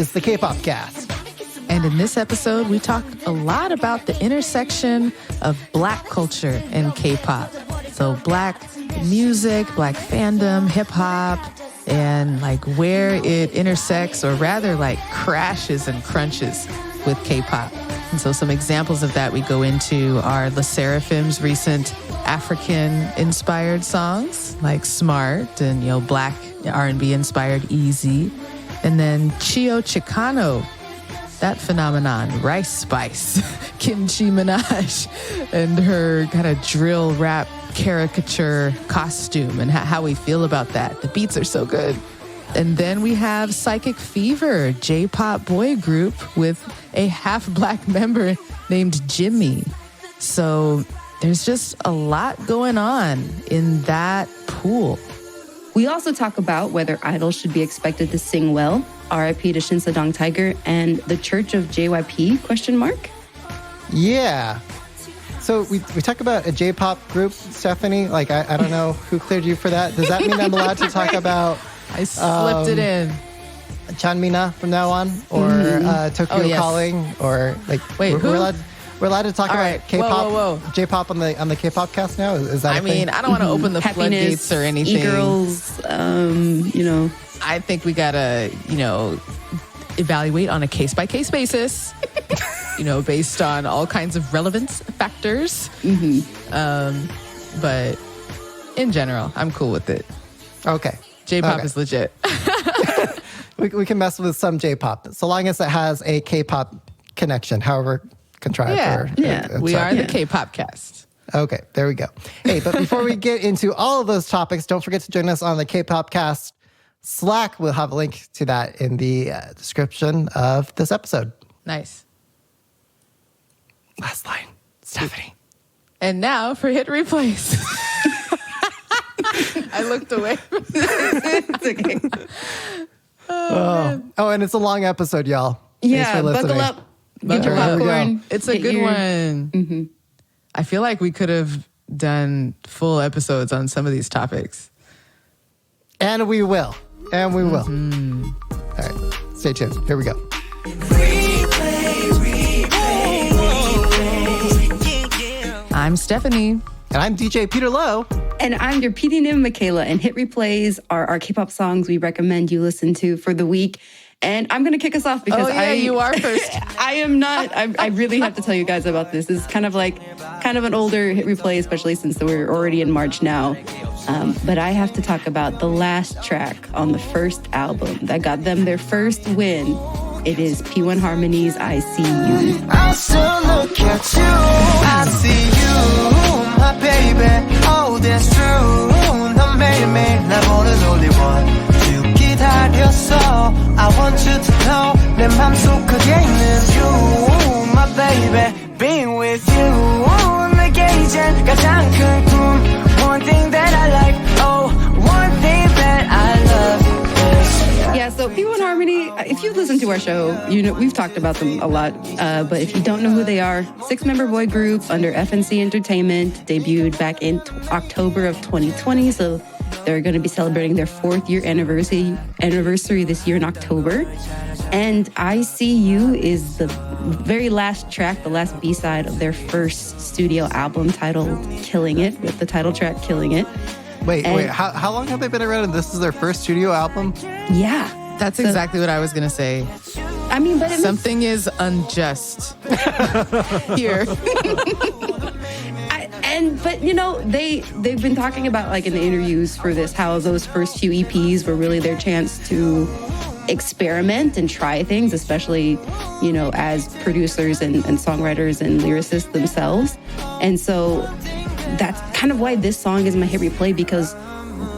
is the Kpop Cast. And in this episode, we talk a lot about the intersection of Black culture and K-pop. So Black music, Black fandom, hip-hop, and like where it intersects, or rather like crashes and crunches with K-pop. And so some examples of that we go into are SSERAFIM's recent African-inspired songs like Smart and, Black R&B-inspired Easy. And then Chio Chicano, that phenomenon, Rice Spice, Kimchi Minaj, and her kind of drill rap caricature costume and how we feel about that. The beats are so good. And then we have Psychic Fever, J-pop boy group with a half-Black member named Jimmy. So there's just a lot going on in that pool. We also talk about whether idols should be expected to sing well, RIP to Shinsadong Tiger, and the Church of JYP, ? Yeah. So we talk about a J-pop group, Stephanie. Like, I don't know who cleared you for that. Does that mean I'm allowed to talk about... I slipped it in. Chanmina from now on? Or Tokyo Calling? Or, like, wait, we're allowed to talk about right. K-pop, whoa. J-pop on the K-pop cast now? Is that a thing? I don't want to open the floodgates or anything. E-girls, I think we gotta, evaluate on a case-by-case basis, based on all kinds of relevance factors. But in general, I'm cool with it. Okay. J-pop is legit. we can mess with some J-pop, so long as it has a K-pop connection, however contrived. We are the K-pop cast. Okay, there we go. Hey, but before we get into all of those topics, don't forget to join us on the Kpop Cast Slack. We'll have a link to that in the description of this episode. Nice. Last line, Stephanie. And now for hit replays. I looked away. It's okay. Oh, and it's a long episode, y'all. Yeah, buckle up. Get your popcorn. It's a good one. I feel like we could have done full episodes on some of these topics. And we will. All right, stay tuned. Here we go. I'm Stephanie. And I'm DJ Peter Lowe. And I'm your PD Nim, Michaela. And hit replays are our K-pop songs we recommend you listen to for the week. And I'm going to kick us off because you are first. I am not. I really have to tell you guys about this. This is kind of an older hit replay, especially since we're already in March now. But I have to talk about the last track on the first album that got them their first win. It is P1 Harmony's I See You. I still look at you. I see you, my baby. Oh, that's true. 넌 매일매일 날 보는 only one. 기다렸어. I want you to know 내 맘속 그게 있는 you, my baby. Being with you 내게 이젠 가장 큰 꿈. One thing that I like, oh, one thing that I love is. Yeah, so P1 Harmony, if you've listened to our show, we've talked about them a lot. But if you don't know who they are, 6-member boy group under FNC Entertainment, debuted back in October of 2020. So they're going to be celebrating their 4th year anniversary this year in October. And I See You is the very last track, the last B-side of their first studio album titled Killing It, with the title track Killing It. Wait, how long have they been around and this is their first studio album? Yeah. That's exactly what I was going to say. I mean, but something is unjust here. But they've been talking about, like, in the interviews for this, how those first few EPs were really their chance to experiment and try things, especially, as producers and songwriters and lyricists themselves. And so that's kind of why this song is my hit replay, because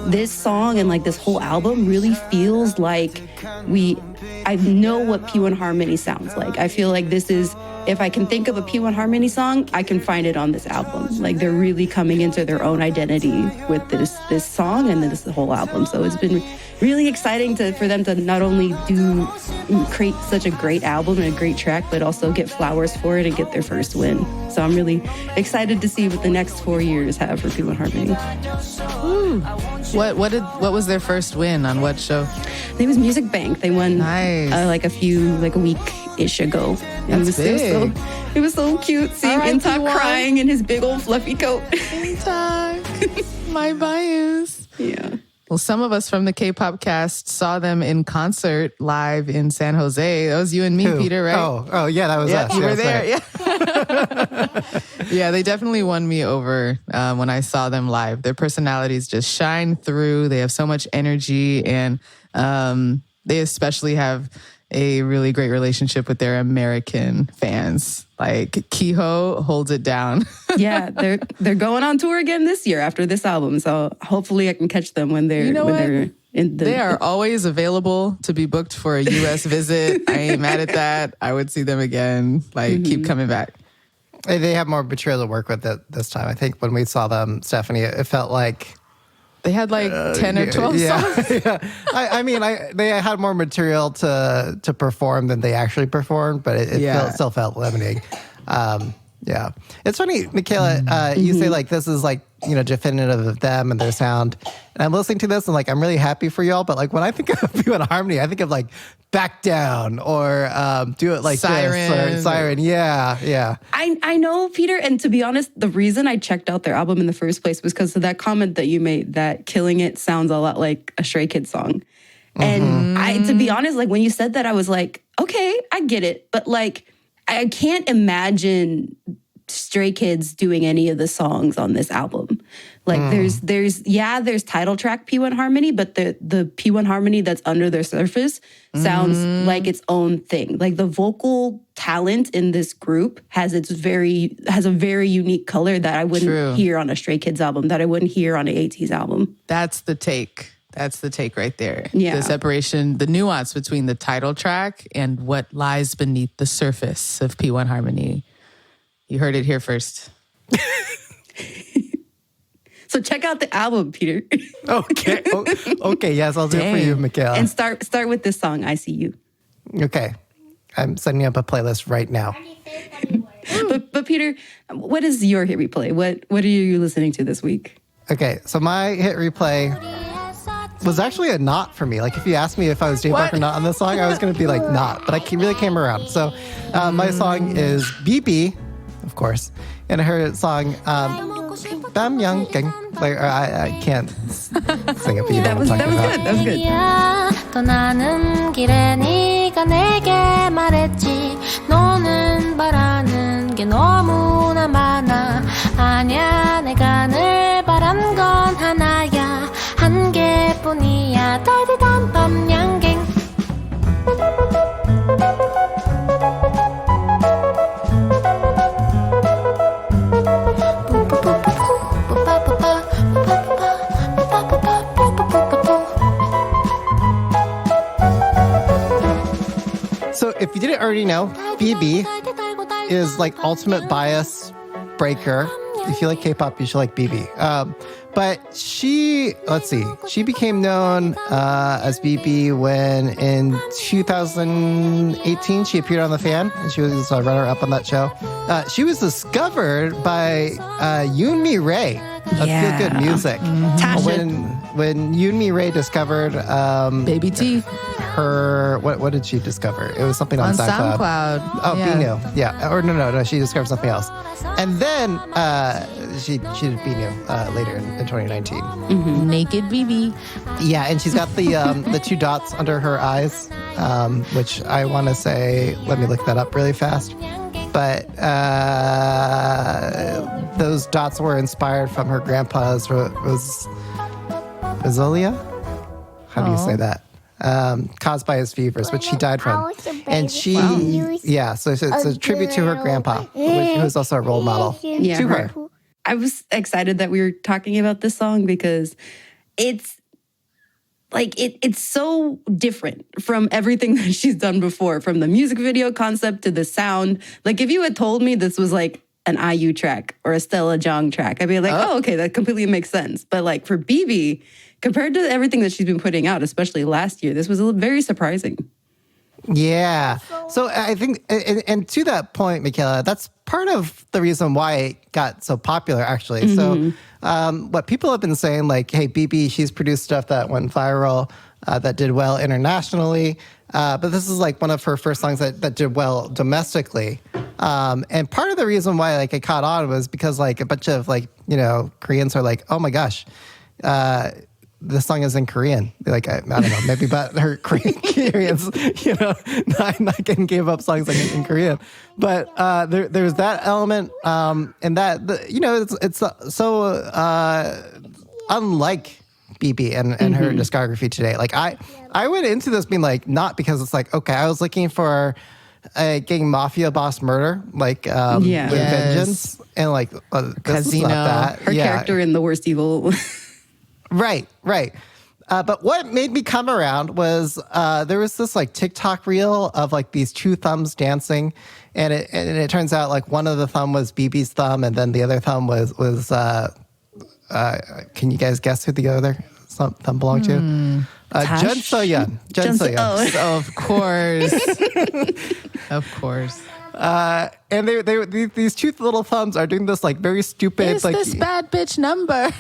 this song and like this whole album really feels like I know what P1 Harmony sounds like. I feel like this is if I can think of a P1 Harmony song, I can find it on this album. Like they're really coming into their own identity with this song and this whole album. So it's been really exciting for them to not only create such a great album and a great track, but also get flowers for it and get their first win. So I'm really excited to see what the next 4 years have for P1 Harmony. What was their first win on what show? It was Music Bank. They won Nice. a week-ish ago. That's big. It was so cute seeing R.I.P. Intak Juan. crying in his big old fluffy coat. My bias. Yeah. Well, some of us from the K-pop cast saw them in concert live in San Jose. That was you and me, Who? Peter, right? Oh, yeah, that was us. You Yeah, were there. right. Yeah. Yeah, they definitely won me over when I saw them live. Their personalities just shine through. They have so much energy, and they especially have a really great relationship with their American fans. Like Kiho holds it down. Yeah, they're going on tour again this year after this album. So hopefully I can catch them when they're in the. They are always available to be booked for a U.S. visit. I ain't mad at that. I would see them again. Keep coming back. They have more material to work with this time. I think when we saw them, Stephanie, it felt like They had 10 or 12 songs. Yeah. I mean, they had more material to perform than they actually performed, but it still felt limiting. Yeah. It's funny, Michaela, you say this is definitive of them and their sound. And I'm listening to this and I'm really happy for y'all. But when I think of P1 Harmony, I think of Back Down or Do It Like Siren. This or Siren. Yeah. I know, Peter, and to be honest, the reason I checked out their album in the first place was because of that comment that you made that Killing It sounds a lot like a Stray Kids song. And to be honest, when you said that, I was like, okay, I get it. But I can't imagine Stray Kids doing any of the songs on this album. There's title track P1 Harmony, but the P1 Harmony that's under their surface sounds like its own thing. The vocal talent in this group has a very unique color that I wouldn't hear on a Stray Kids album, that I wouldn't hear on an ATEEZ album. That's the take. That's the take right there. Yeah. The separation, the nuance between the title track and what lies beneath the surface of P1 Harmony. You heard it here first. So check out the album, Peter. Okay. Okay. Yes, I'll do it for you, Michaela. And start with this song, I See You. Okay. I'm setting up a playlist right now. But Peter, what is your hit replay? What are you listening to this week? Okay. So my hit replay was actually a not for me. If you asked me if I was J-Park or not on this song, I was going to be not. But I really came around. So my song is BB, of course. And I heard a song, Bam Yang Gang. I can't sing it, but you know what I'm talking about. That was good. 떠나는 길에 네가 내게 말했지 너는 바라는 게 너무나 많아 아냐 내가 늘 바란 건 하나야 한 개뿐이야 따뜻한 밤 양갱 So if you didn't already know, BB is ultimate bias breaker. If you like K-pop, you should like BB. But she became known as BB when in 2018 she appeared on The Fan, and she was a runner-up on that show. She was discovered by Yoonmi Ray of Feel Good Music. When Yoonmi Ray discovered Baby T. her, what did she discover? It was something on SoundCloud. Oh, yeah. Be New. Yeah. Or no, she discovered something else. And then she did Be New later in 2019. Mm-hmm. Naked BB. Yeah, and she's got the two dots under her eyes, which I want to say, let me look that up really fast. But those dots were inspired from her grandpa's Rosalia? How do you say that? Caused by his fevers, which she died from. And she, so it's a tribute to her grandpa, who was also a role model to her. I was excited that we were talking about this song because it's like it's so different from everything that she's done before, from the music video concept to the sound. Like if you had told me this was like an IU track or a Stella Jong track, I'd be like, oh, okay, that completely makes sense. But like for BB, compared to everything that she's been putting out, especially last year, this was very surprising. Yeah. So I think, and to that point, Michaela, that's part of the reason why it got so popular, actually. So what people have been saying, like, hey, BB, she's produced stuff that went viral, that did well internationally. But this is like one of her first songs that did well domestically. And part of the reason why like it caught on was because like a bunch of like, you know, Koreans are like, oh my gosh, this song is in Korean. Like, I don't know, maybe about her Korean experience, you know, not getting gave up songs like in Korean. But there's that element, and that, you know, it's so unlike BB and her discography today. Like, I went into this being like, not because it's like, okay, I was looking for a gang mafia boss murder, like with vengeance, and like, this is not that. Her character in The Worst Evil. Right. But what made me come around was there was this like TikTok reel of like these two thumbs dancing, and it turns out like one of the thumb was BB's thumb, and then the other thumb was can you guys guess who the other thumb belonged to? Jun So-yeon. Of course. Of course. And these two little thumbs are doing this like very stupid. It's like this bad bitch number.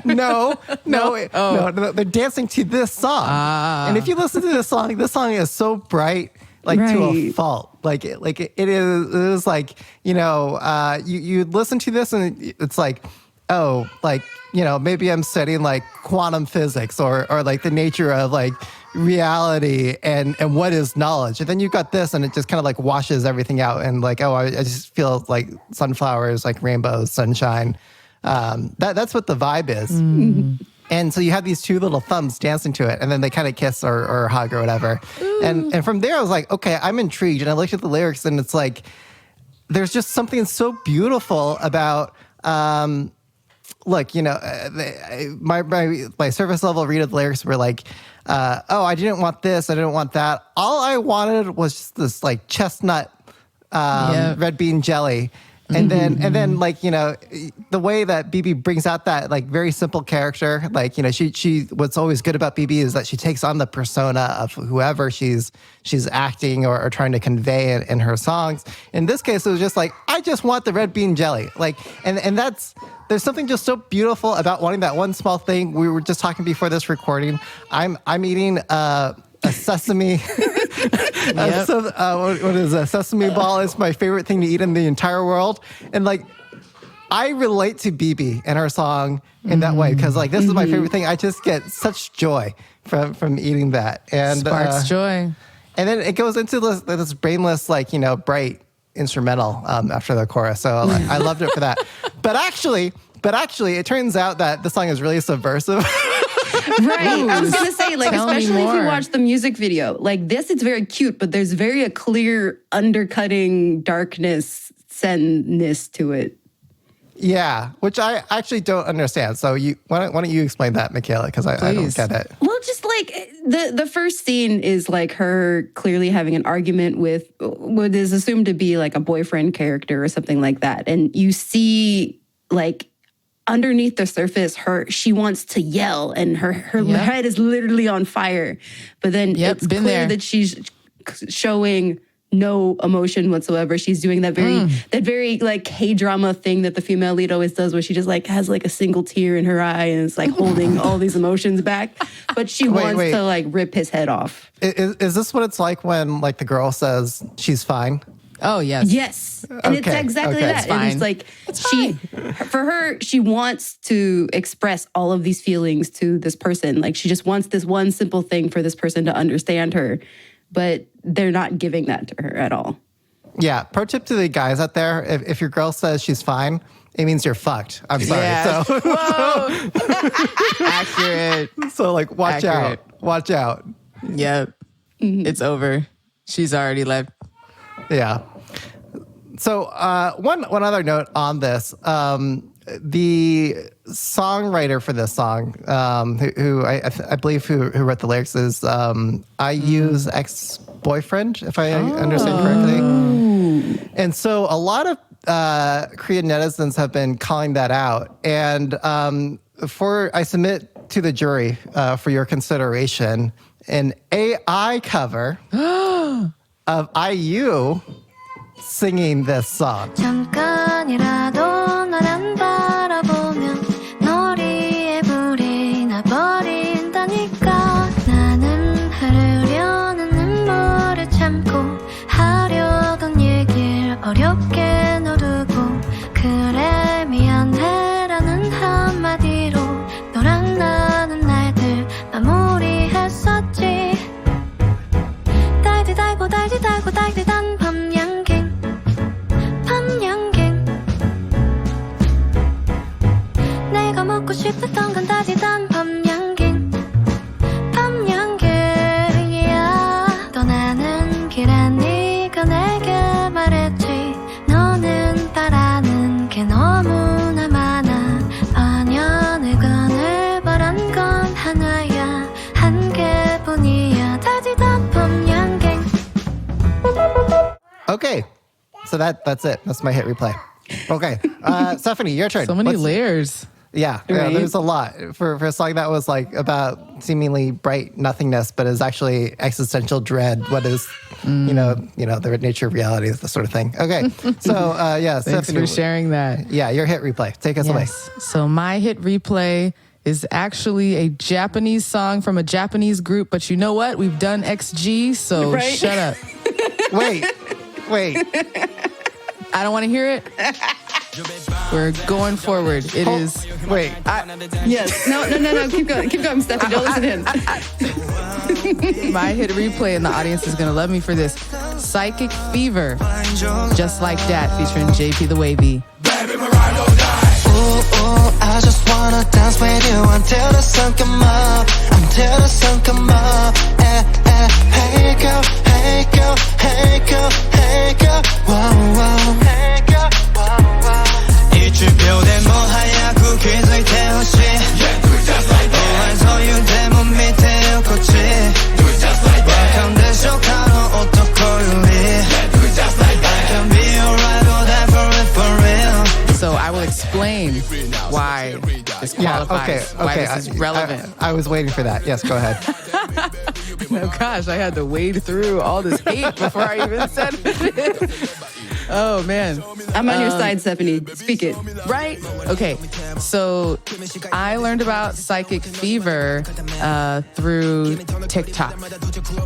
No, they're dancing to this song. And if you listen to this song is so bright, like to a fault. Like it is like, you know, you listen to this and it's like, oh, like, you know, maybe I'm studying like quantum physics or like the nature of like reality and what is knowledge. And then you've got this and it just kind of like washes everything out and like, oh, I just feel like sunflowers, like rainbows, sunshine. That's what the vibe is. And so you have these two little thumbs dancing to it, and then they kind of kiss or hug or whatever. And from there I was like, okay, I'm intrigued. And I looked at the lyrics and it's like, there's just something so beautiful about, look, you know, my surface level read of the lyrics were like, oh, I didn't want this, I didn't want that. All I wanted was just this like chestnut red bean jelly. And then like, you know, the way that BB brings out that like very simple character, like, you know, she what's always good about BB is that she takes on the persona of whoever she's acting or trying to convey in her songs. In this case, it was just like, I just want the red bean jelly. Like, and there's something just so beautiful about wanting that one small thing. We were just talking before this recording. I'm eating a sesame. What is a sesame ball? Is my favorite thing to eat in the entire world. And like, I relate to BB and her song in that way because like this is my favorite thing. I just get such joy from eating that. And sparks joy. And then it goes into this brainless, like, you know, bright instrumental after the chorus. So I loved it for that. But actually, it turns out that the song is really subversive. Right. I was going to say, like, especially if you watch the music video, like this, it's very cute, but there's a clear undercutting darkness, zen-ness to it. Yeah, which I actually don't understand. So why don't you explain that, Michaela? Because I don't get it. Well, just like the first scene is like her clearly having an argument with what is assumed to be like a boyfriend character or something like that. And you see like underneath the surface, she wants to yell and her head is literally on fire. But then it's clear that she's showing no emotion whatsoever. She's doing that very like K-drama thing that the female lead always does, where she just like has like a single tear in her eye and is like holding all these emotions back. But she wants to like rip his head off. Is this what it's like when like the girl says she's fine? Oh, yes. Yes. And it's exactly that. And it's like for her, she wants to express all of these feelings to this person. Like she just wants this one simple thing for this person to understand her, but they're not giving that to her at all. Yeah. Pro tip to the guys out there, if your girl says she's fine, it means you're fucked. I'm sorry. Yeah. So whoa. Accurate. So like, watch out. Yep. It's over. She's already left. Yeah. So one other note on this, the songwriter for this song, who I believe who wrote the lyrics is IU's ex-boyfriend, if I understand correctly. And so a lot of Korean netizens have been calling that out. And I submit to the jury for your consideration an AI cover of IU singing this song. 잠깐이라도 나를 바라보면 놀이에 불이 나버린다니까 나는 흐르려는 눈물을 참고 하려던 얘길 어렵게 너두고 그래 미안해라는 한마디로 너랑 나는 날들 마무리했었지 달디 달고 달디 달고 달디 단 밤양갱 내가 먹고 싶었던 건 달디 단 밤양갱 yeah. 떠나는 길에 네가 내게 말했지 너는 바라는 게 너무나 많아 아니야 내가 늘 바란 건 하나야 한 개뿐이야 달디 단 밤양갱. Okay, so that's it. That's my hit replay. Okay, Stephanie, your turn. So many layers. Yeah, there's a lot for a song that was like about seemingly bright nothingness, but is actually existential dread. What is, the nature of reality, this sort of thing. Okay, so Thanks Stephanie, for sharing that. Yeah, your hit replay. Take us away. So my hit replay is actually a Japanese song from a Japanese group, but you know what? We've done XG, so shut up. Wait. I don't want to hear it. We're going forward. It is. Wait. Yes. No. Keep going, Stephanie. Don't listen to him. My hit replay, and the audience is going to love me for this. Psychic Fever, Just Like That, featuring JP the Wavy. I just wanna dance with you until the sun come up. Hey girl, hey girl, hey girl, hey girl. Wow. 이 주변에 뭐 하얗고 귀를 태우시 오한 소유된 몸 밑에 꽃이 Welcome to Chicago 오토코유리 I can be alright all that for real. So I will explain why this qualifies, why this is relevant. I was waiting for that. Yes, go ahead. Oh gosh, I had to wade through all this hate before I even said it. Oh man. I'm on your side, Stephanie. Speak it. Right? Okay. So I learned about Psychic Fever through TikTok.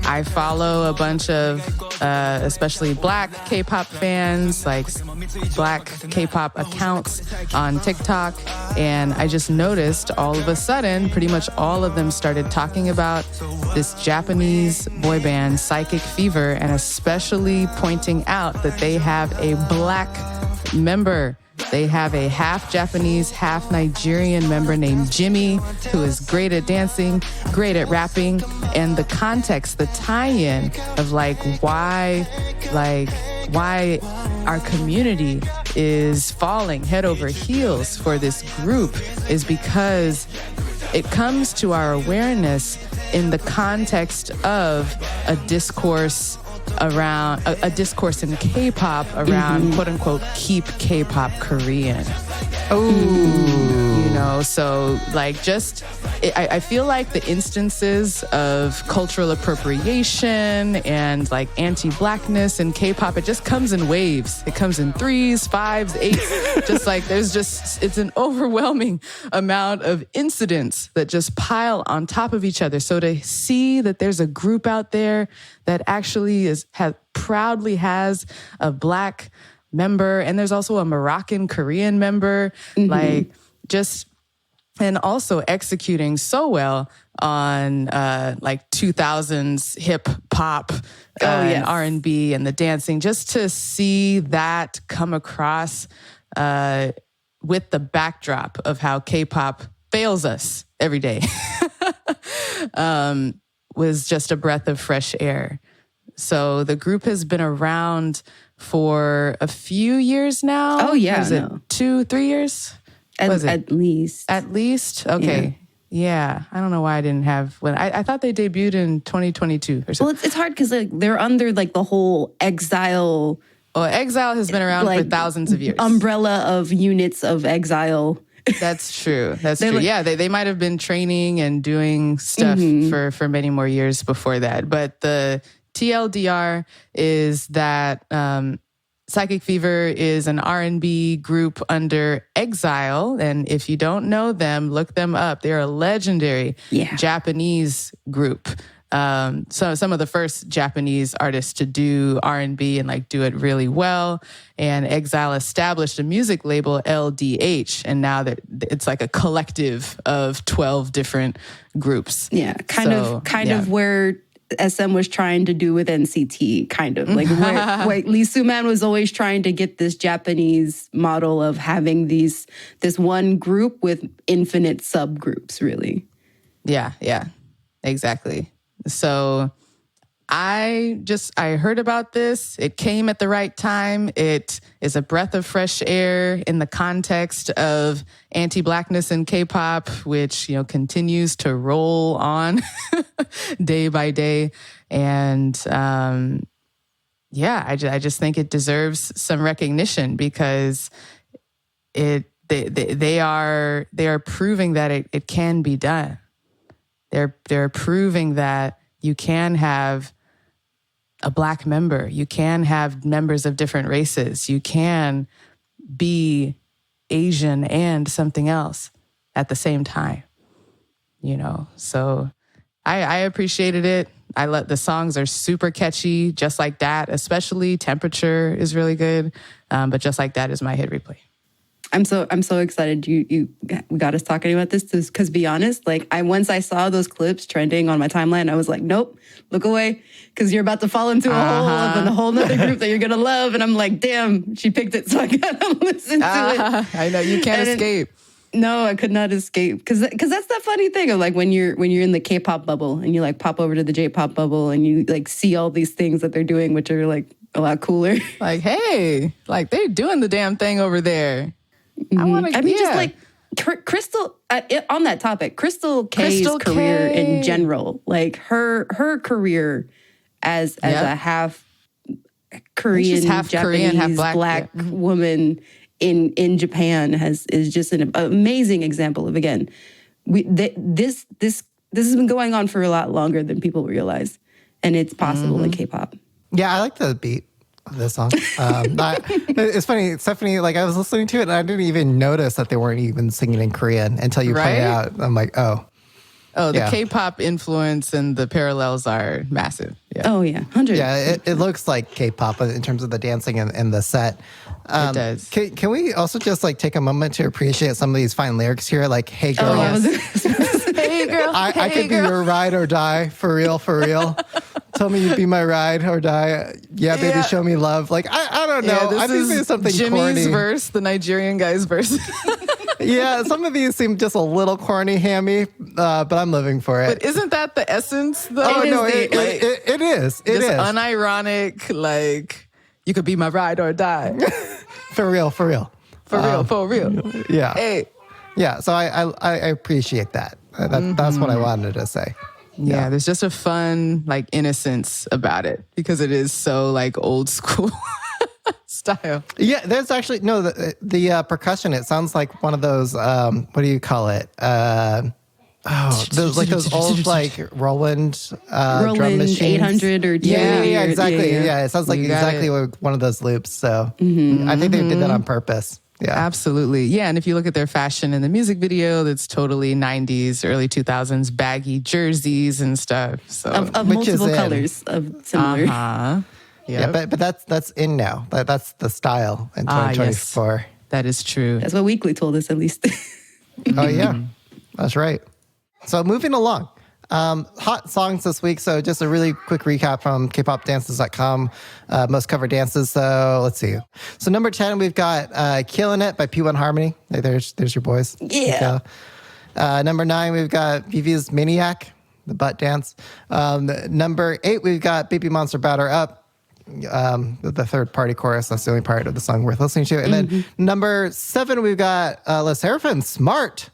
I follow a bunch of especially Black K-pop fans, like Black K-pop accounts on TikTok. And I just noticed all of a sudden, pretty much all of them started talking about this Japanese boy band, Psychic Fever, and especially pointing out that they have a Black member. They have a half Japanese, half Nigerian member named Jimmy, who is great at dancing, great at rapping, and the context, the tie-in of why our community is falling head over heels for this group is because it comes to our awareness in the context of a discourse around a discourse in K-pop around quote unquote keep K-pop Korean. Oh, so I feel like the instances of cultural appropriation and anti-Blackness in K-pop, it just comes in waves. It comes in 3s, 5s, 8s. It's an overwhelming amount of incidents that just pile on top of each other. So to see that there's a group out there that actually proudly has a Black member, and there's also a Moroccan Korean member, and also executing so well on 2000s hip hop and R&B and the dancing, just to see that come across with the backdrop of how K-pop fails us every day was just a breath of fresh air. So the group has been around for a few years now. Oh, yeah. Is it 2-3 years? At least. At least? Okay. Yeah. I don't know why I didn't have when I thought they debuted in 2022 or something. Well, it's hard because like they're under like the whole EXILE. Well, EXILE has been around for thousands of years. Umbrella of units of EXILE. That's true. That's true. Yeah, they might have been training and doing stuff for many more years before that. But the TLDR is that Psychic Fever is an R&B group under EXILE. And if you don't know them, look them up. They're a legendary Japanese group. So some of the first Japanese artists to do R&B and like do it really well. And EXILE established a music label, LDH, and now that it's like a collective of 12 different groups. Yeah, kind of where SM was trying to do with NCT, kind of like where Lee Soo-man was always trying to get this Japanese model of having this one group with infinite subgroups, really. Yeah, exactly. So I heard about this. It came at the right time. It is a breath of fresh air in the context of anti-Blackness in K-pop, which, continues to roll on day by day. And I just think it deserves some recognition because they are proving that it can be done. They're proving that you can have a Black member. You can have members of different races. You can be Asian and something else at the same time, So I appreciated it. The songs are super catchy, Just Like That, especially Temperature is really good. But Just Like That is my hit replay. I'm so excited we got us talking about this because be honest, like once I saw those clips trending on my timeline, I was like, nope, look away because you're about to fall into a hole of a whole nother group that you're gonna love. And I'm like, damn, she picked it, so I gotta listen to it. I know you can't escape. No, I could not escape because that's the funny thing of like when you're in the K-pop bubble and you like pop over to the J-pop bubble and you like see all these things that they're doing, which are like a lot cooler. Like, hey, like they're doing the damn thing over there. Just like Crystal, on that topic, Crystal K's career in general, like her career as a half Korean, half Japanese, Korean, half Black woman in Japan is just an amazing example of, again, this has been going on for a lot longer than people realize, and it's possible in K-pop. Yeah, I like the beat of this song. It's funny, Stephanie, like I was listening to it and I didn't even notice that they weren't even singing in Korean until you pointed out. I'm like, oh. Oh, the K-pop influence and the parallels are massive. Yeah. Oh, yeah. 100. Yeah, it looks like K-pop in terms of the dancing and the set. It does. Can we also just like take a moment to appreciate some of these fine lyrics here? Like, hey, girl. Hey, girl. I could be your ride or die. For real, for real. Tell me you'd be my ride or die. Yeah, baby, show me love. Like, I don't know. Yeah, I think there's something Jimmy's corny. verse, the Nigerian guy's verse. Yeah, some of these seem just a little corny, hammy, but I'm living for it. But isn't that the essence, though? Oh, no, it is. It is. Unironic, like, you could be my ride or die. For real, for real. For real. Yeah. Hey. Yeah, so I appreciate that. That's what I wanted to say. Yeah, there's just a fun, like, innocence about it because it is so, like, old school style. Yeah, there's actually, no, the percussion, it sounds like one of those, what do you call it? Those old, like, Roland drum machines. 800 or Yeah, exactly. Yeah, it sounds like exactly like one of those loops. So I think they did that on purpose. Yeah, absolutely. Yeah, and if you look at their fashion in the music video, that's totally 90s, early 2000s, baggy jerseys and stuff. So of multiple colors of similar. Yeah, but that's in now. That's the style in 2024. Yes. That is true. That's what Weekly told us, at least. Oh yeah, that's right. So moving along. Hot songs this week. So just a really quick recap from kpopdances.com. Most covered dances. So let's see. So number 10, we've got Killing It by P1 Harmony. Hey, there's your boys. Yeah. Number 9, we've got Vivi's Maniac, the butt dance. Number 8, we've got Baby Monster Batter Up. the third party chorus. That's the only part of the song worth listening to. And then number 7, we've got SSERAFIM, Smart.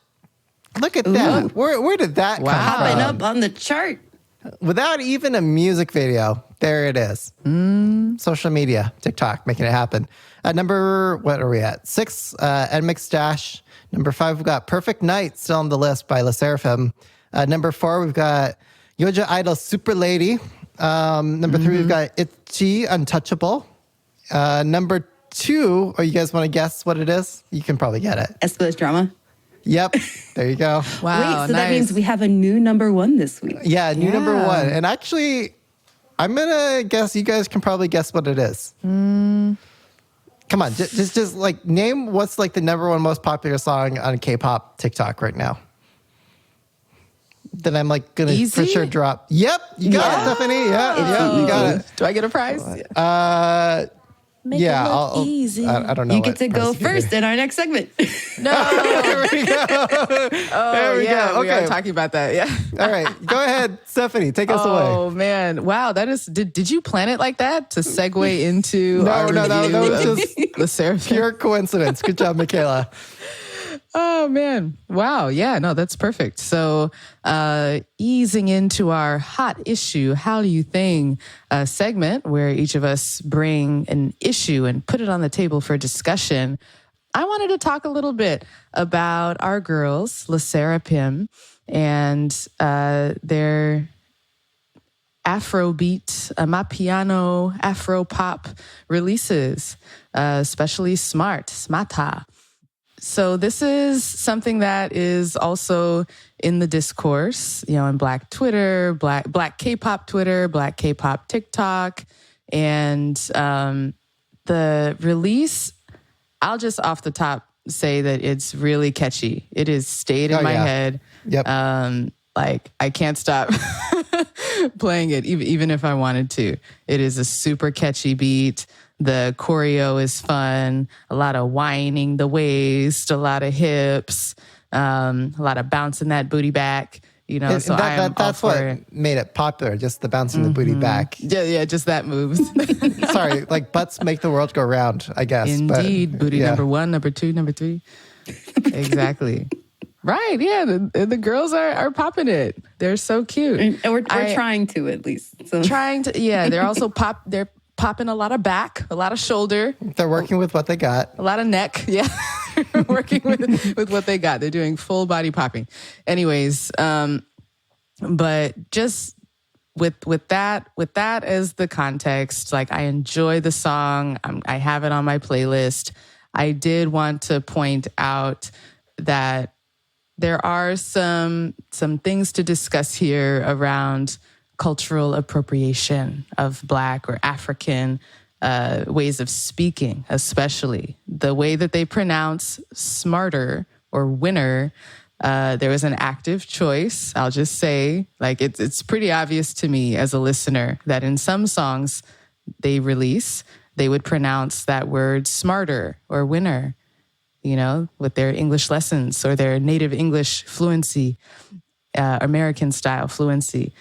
Look at that. Where did that come from? Popping up on the chart. Without even a music video. There it is. Social media, TikTok, making it happen. Number, what are we at? 6, NMIX Dash. Number 5, we've got Perfect Night, still on the list by SSERAFIM. Number 4, we've got Yoja Idol Super Lady. Number 3, we've got Itchy Untouchable. Number 2, you guys want to guess what it is? You can probably get it. SOS Drama. Yep. There you go. Wow. Wait, so that means we have a new number 1 this week. Yeah, new number 1. And actually, I'm going to guess you guys can probably guess what it is. Come on, just like name what's like the number 1 most popular song on K-pop TikTok right now. Then I'm like going to for sure drop. Yep, you got it, Stephanie. Yeah, you got it. Do I get a prize? Make Yeah, it look I'll easy. I don't know. You get to go price you give me. first in our next segment. No. There we go. There we go. We are talking about that. Yeah. All right, go ahead, Stephanie. Take us away. Oh man! Wow, that is. Did you plan it like that to segue into? No, that was just SSERAFIM? pure coincidence. Good job, Michaela. Oh man! Wow. Yeah. No, that's perfect. So, easing into our hot issue, hallyu thing segment, where each of us bring an issue and put it on the table for discussion. I wanted to talk a little bit about our girls, SSERAFIM, and their Afrobeat, Amapiano, Afro pop releases, especially Smarta. So this is something that is also in the discourse, in Black Twitter, Black K-pop Twitter, Black K-pop TikTok, and the release. I'll just off the top say that it's really catchy. It has stayed in my head. Yep. Like I can't stop playing it, even if I wanted to. It is a super catchy beat. The choreo is fun. A lot of whining the waist, a lot of hips, a lot of bouncing that booty back. So that's what made it popular. Just the bouncing the booty back. Yeah, just that moves. Sorry, like butts make the world go round, I guess. Indeed, booty number 1, number 2, number 3. Exactly. Right, yeah, the girls are popping it. They're so cute. And we're trying to, at least. So. They're also they're popping a lot of back, a lot of shoulder. They're working with what they got. A lot of neck, yeah. Working with what they got. They're doing full body popping. Anyways, but just with that as the context, like I enjoy the song. I have it on my playlist. I did want to point out that there are some things to discuss here around cultural appropriation of Black or African ways of speaking, especially the way that they pronounce smarter or winner. There was an active choice. I'll just say, like, it's pretty obvious to me as a listener that in some songs they release, they would pronounce that word smarter or winner, with their English lessons or their native English fluency, American style fluency.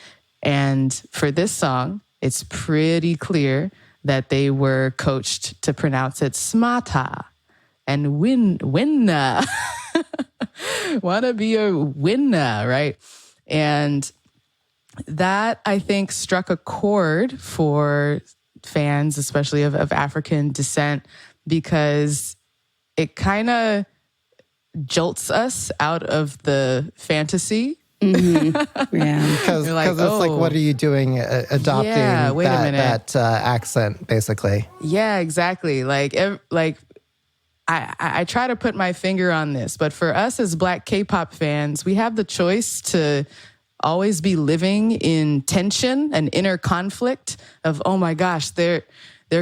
And for this song, it's pretty clear that they were coached to pronounce it smata and winna. Wanna be a winna, right? And that, I think, struck a chord for fans, especially of African descent, because it kind of jolts us out of the fantasy. Mm-hmm. Yeah, because it's like, what are you doing adopting that accent, basically? Yeah, exactly. I try to put my finger on this, but for us as Black K-pop fans, we have the choice to always be living in tension and inner conflict of, oh my gosh, they're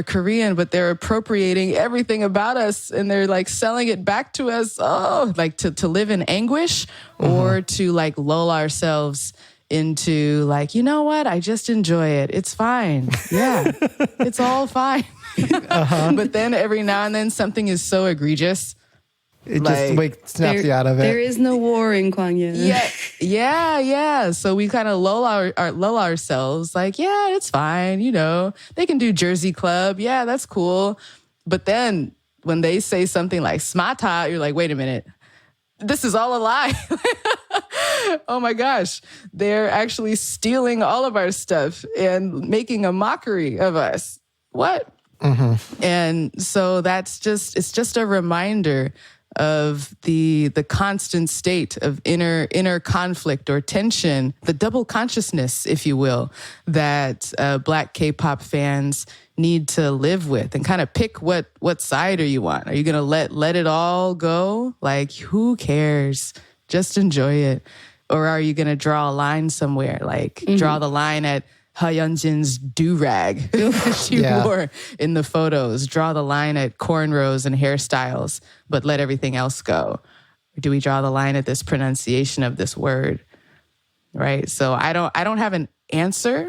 Korean, but they're appropriating everything about us and they're like selling it back to us. Oh, like to live in anguish or to like lull ourselves into like, you know what? I just enjoy it. It's fine. Yeah, it's all fine. But then every now and then something is so egregious It just snaps you out of it. There is no war in Kwangya. Yeah. So we kind of lull ourselves like, yeah, it's fine. They can do Jersey Club. Yeah, that's cool. But then when they say something like smata, you're like, wait a minute. This is all a lie. Oh my gosh. They're actually stealing all of our stuff and making a mockery of us. What? Mm-hmm. And so it's just a reminder of the constant state of inner conflict or tension, the double consciousness, if you will, that Black K-pop fans need to live with, and kind of pick what side are you on. Are you going to let it all go? Like, who cares? Just enjoy it. Or are you going to draw a line somewhere? Like, draw the line at Hyunjin's do-rag she wore in the photos. Draw the line at cornrows and hairstyles, but let everything else go. Or do we draw the line at this pronunciation of this word? Right? So I don't have an answer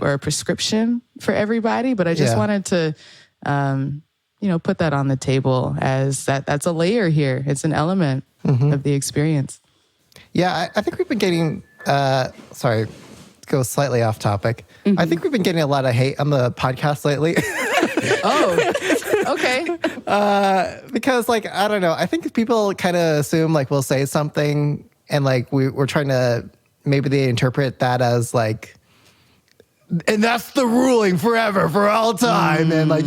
or a prescription for everybody, but I just wanted to put that on the table as that's a layer here. It's an element of the experience. Yeah, I think we've been getting sorry, go slightly off topic. I think we've been getting a lot of hate on the podcast lately. Oh, okay. Because I don't know. I think people kind of assume we'll say something and we're trying to, maybe they interpret that as and that's the ruling forever, for all time. And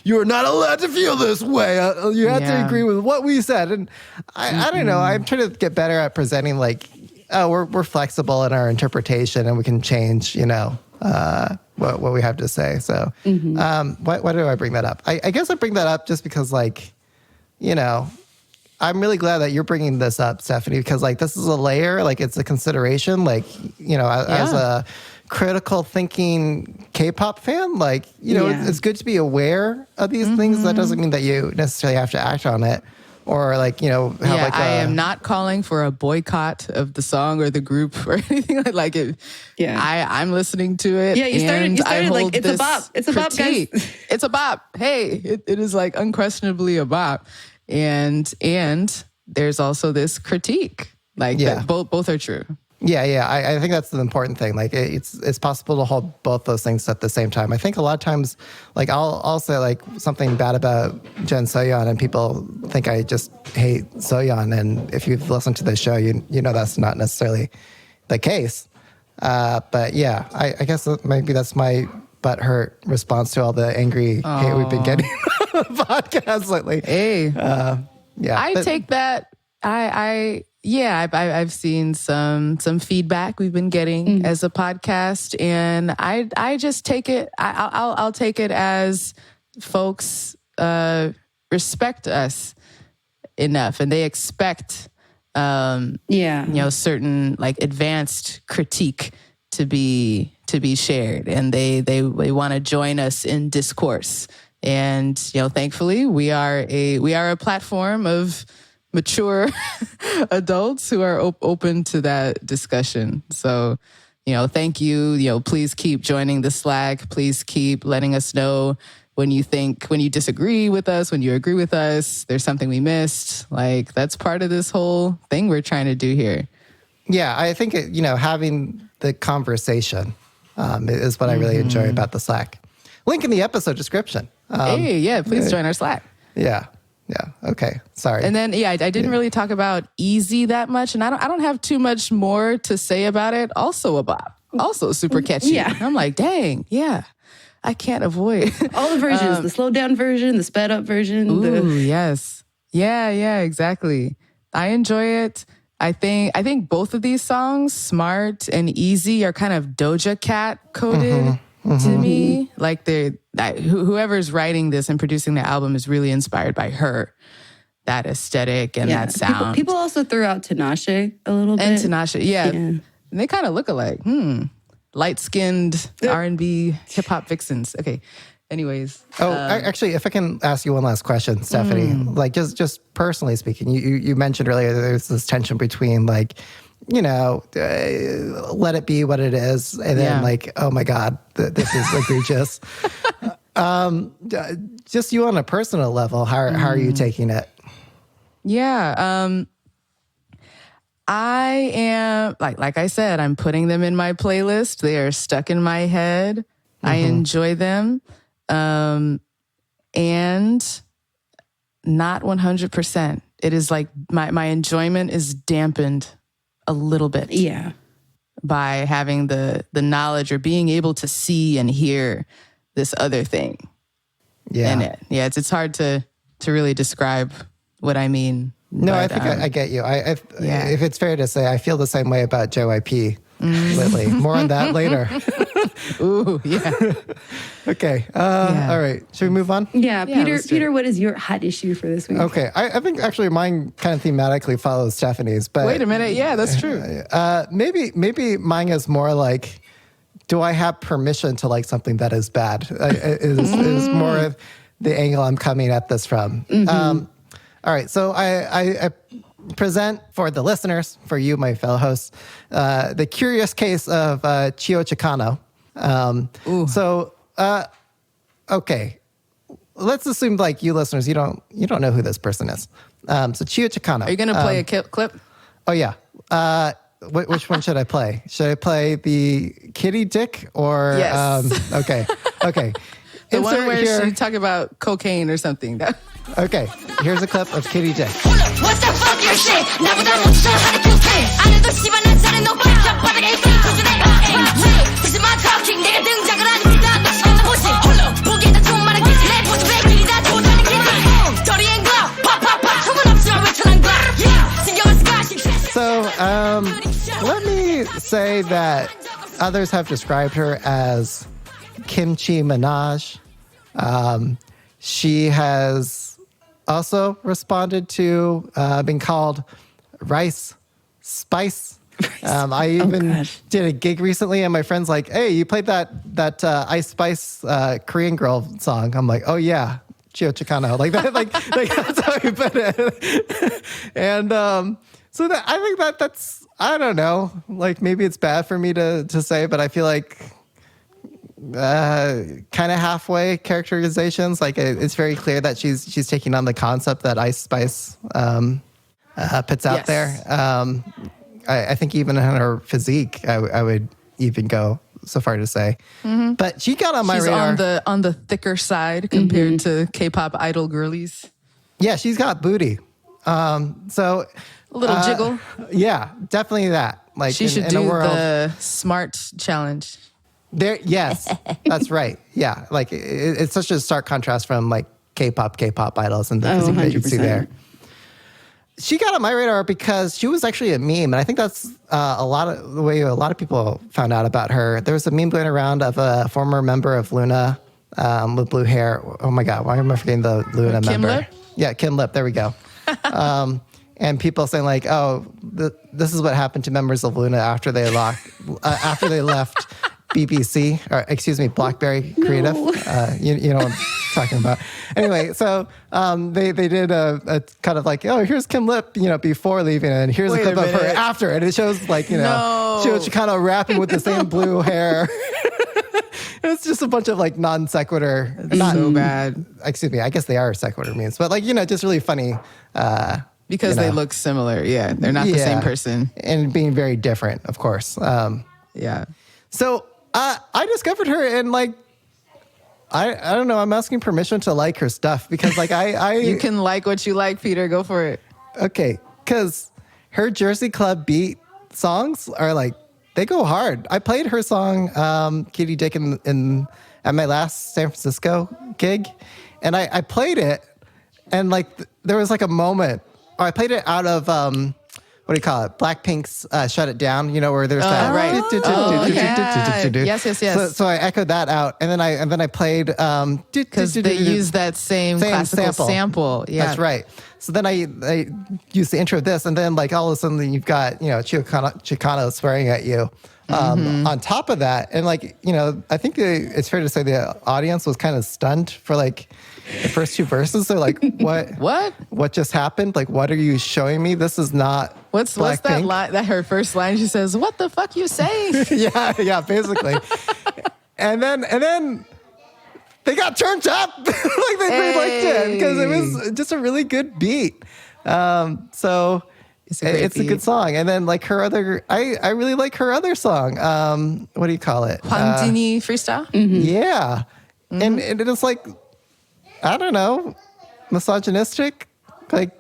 you are not allowed to feel this way. You have to agree with what we said. And I don't know. I'm trying to get better at presenting we're flexible in our interpretation and we can change, what we have to say. So why do I bring that up? I guess I bring that up just because I'm really glad that you're bringing this up, Stephanie, because this is a layer, it's a consideration, as a critical thinking K-pop fan, it's good to be aware of these things. That doesn't mean that you necessarily have to act on it. Or I am not calling for a boycott of the song or the group or anything like it. Yeah, I'm listening to it. Yeah, you started it's a bop. It's a bop, guys. It's a bop. Hey, it is unquestionably a bop, and there's also this critique. That both are true. Yeah. I think that's the important thing. It's possible to hold both those things at the same time. I think a lot of times, I'll say something bad about Jen Soyeon, and people think I just hate Soyeon. And if you've listened to this show, you know that's not necessarily the case. But yeah, I guess maybe that's my butthurt response to all the angry hate we've been getting on the podcast lately. Hey, I take that. I've seen some feedback we've been getting as a podcast, and I just take it. I'll take it as folks respect us enough, and they expect certain advanced critique to be shared, and they want to join us in discourse. And thankfully, we are a platform of mature adults who are open to that discussion. So, thank you. Please keep joining the Slack. Please keep letting us know when you disagree with us, when you agree with us, there's something we missed. That's part of this whole thing we're trying to do here. Yeah, I think, having the conversation is what I really enjoy about the Slack. Link in the episode description. Please join our Slack. Yeah. Okay. Sorry. And then, I didn't really talk about Easy that much, and I don't have too much more to say about it. Also a bop. Also super catchy. Yeah. I'm like, dang, yeah. I can't avoid all the versions, the slowed down version, the sped up version. Yes. Yeah, exactly. I enjoy it. I think both of these songs, Smart and Easy, are kind of Doja Cat coded to me. Whoever's writing this and producing the album is really inspired by her. That aesthetic and that sound. People also threw out Tinashe a little bit. And Tinashe, yeah. And they kind of look alike. Light-skinned R&B hip-hop vixens. Okay. Anyways. Actually, if I can ask you one last question, Stephanie. Just personally speaking, you mentioned earlier that there's this tension between let it be what it is, and then oh my God, this is egregious. Just you on a personal level, how are you taking it? Yeah. I am, like I said, I'm putting them in my playlist. They are stuck in my head. I enjoy them. And not 100%. It is like my enjoyment is dampened a little bit. Yeah. By having the knowledge or being able to see and hear this other thing in it. Yeah, it's hard to really describe what I mean. No, but, I think I get you. If it's fair to say, I feel the same way about JYP lately. More on that later. Ooh, yeah. Okay. All right. Should we move on? Yeah, Peter, what is your hot issue for this week? Okay. I think actually mine kind of thematically follows Stephanie's. But wait a minute. Yeah, that's true. Maybe mine is more like, do I have permission to like something that is bad? Is more of the angle I'm coming at this from. All right. So I present for the listeners, for you, my fellow hosts, the curious case of Chio Chikano. Okay, let's assume like you listeners, you don't know who this person is. So Chio Chikano. Are you going to play a clip? Oh yeah. Which one should I play? Should I play the kitty dick or? Yes. Okay. The one where she talk about cocaine or something. Okay, here's a clip of Kitty Dick. What the fuck your shit? 나보다 못 쳐 하는 큐페 안에도 씨발 난 잘해 너 바짝 바닥에 있던 조준해 This is my talking 내가 등장을 하니까 너 시간도 보지 홀로 보기에다 좀 말하기 내 모습의 길이다 조단의 길이 Dirty and glow 팍팍팍 총은 없지만 외쳐난 거 신경을 쓰가 So, let me say that others have described her as Kimchi Minaj. She has also responded to being called Rice Spice. I even did a gig recently, and my friend's like, "Hey, you played that Ice Spice Korean girl song." I'm like, "Oh yeah, Chio Chikano." Like that, like that's how you put it. And so that I think that's I don't know. Like maybe it's bad for me to say, but I feel like. Kind of halfway characterizations. Like it's very clear that she's taking on the concept that Ice Spice puts out there. I think even in her physique, I would even go so far to say. But she got on my radar. She's on the thicker side compared to K-pop idol girlies. Yeah, she's got booty. So a little jiggle. Yeah, definitely that. Like she should do the smart challenge. There, yes, that's right. Yeah, like it's such a stark contrast from like K-pop idols and the physique that you see there. She got on my radar because she was actually a meme, and I think that's a lot of people found out about her. There was a meme going around of a former member of Luna with blue hair. Oh my God, why am I forgetting the Luna member? Lip? Yeah, Kim Lip. There we go. And people saying like, "Oh, this is what happened to members of Luna after they left." BBC, or excuse me, BlackBerry Creative. You know what I'm talking about. Anyway, so they did a kind of like, oh, here's Kim Lip, before leaving, and here's a clip of her after, and it shows like, she was kind of rapping with the same blue hair. It's just a bunch of like non sequitur. Not so bad. Excuse me, I guess they are sequitur memes, but like just really funny. Because they look similar. Yeah, they're not the same person, and being very different, of course. Yeah. So. I discovered her and like, I don't know. I'm asking permission to like her stuff because like you can like what you like, Peter. Go for it. Okay, because her Jersey Club beat songs are like they go hard. I played her song "Kitty Dick" at my last San Francisco gig, and I played it, and like there was like a moment. I played it out of. What do you call it? Blackpink's "Shut It Down." Where there's that. Right. Yes. So I echoed that out, and then I played because they use that same classical sample. Yeah, that's right. So then I used the intro of this, and then like all of a sudden you've got Chikano swearing at you. On top of that, and like I think it's fair to say the audience was kind of stunned for like the first two verses. They're like, what just happened? Like, what are you showing me? This is not what's that line? That her first line, she says, "What the fuck you saying?" yeah, basically. and then they got turned up. Like they liked it because it was just a really good beat. So it's a good song. And then like her other, I really like her other song. What do you call it? Hwangjini freestyle? Yeah. And it is like, I don't know, misogynistic. Like,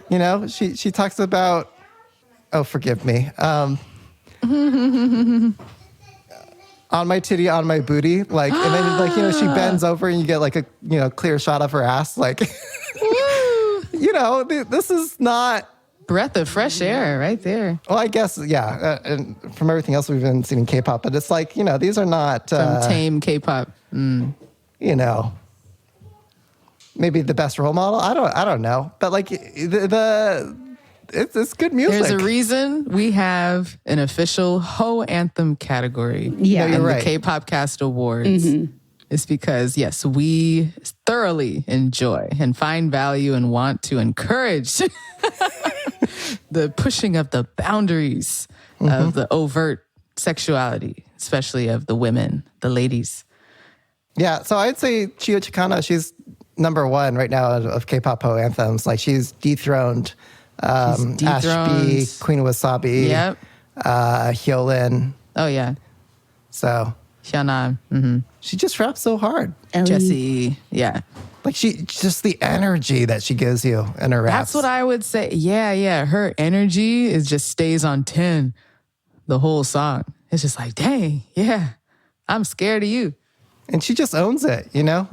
you know, she talks about, oh, forgive me. On my titty, on my booty. Like, and then like, you know, she bends over and you get like a, you know, clear shot of her ass. Like, you know, this is not. Breath of fresh air right there. Well, I guess, yeah. And from everything else we've been seeing in K-pop, but it's like, you know, these are not. From tame K-pop. You know, maybe the best role model. I don't know. But like it's good music. There's a reason we have an official Ho Anthem category you're right. the K-Pop Cast Awards. It's because, yes, we thoroughly enjoy and find value and want to encourage the pushing of the boundaries of the overt sexuality, especially of the women, the ladies. Yeah, so I'd say Chiyo Chikano, she's number one right now of K-pop Ho anthems. Like she's dethroned Ash B, Queen Wasabi, Hyolyn. Oh, yeah. So Hyuna. she just raps so hard. Jessie. Yeah. Like just the energy that she gives you in her raps. That's what I would say. Yeah. Her energy just stays on 10 the whole song. It's just like, dang, yeah, I'm scared of you. And she just owns it, you know?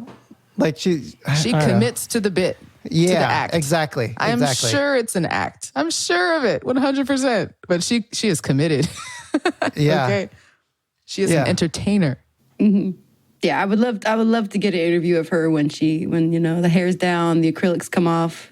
Like she commits to the bit. Yeah, to the act. Exactly. I'm sure it's an act. I'm sure of it, 100%. But she is committed. Yeah. Okay. She is an entertainer. Yeah, I would love to get an interview of her when you know the hair's down, the acrylics come off,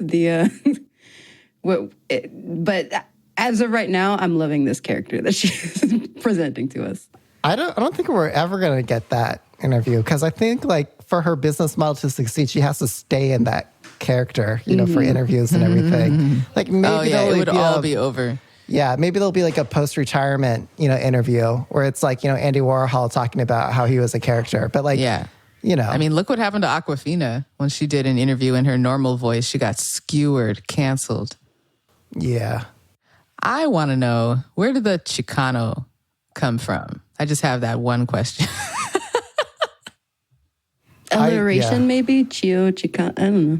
but as of right now, I'm loving this character that she's presenting to us. I don't think we're ever going to get that interview because I think like for her business model to succeed, she has to stay in that character, you know, for interviews and everything. Like maybe it would all be over. Yeah, maybe there'll be like a post-retirement, you know, interview where it's like, you know, Andy Warhol talking about how he was a character. But like, you know. I mean, look what happened to Awkwafina when she did an interview in her normal voice. She got skewered, canceled. Yeah. I want to know, where did the Chicano come from? I just have that one question. Alliteration, maybe? Chiyo, Chicano, I don't know.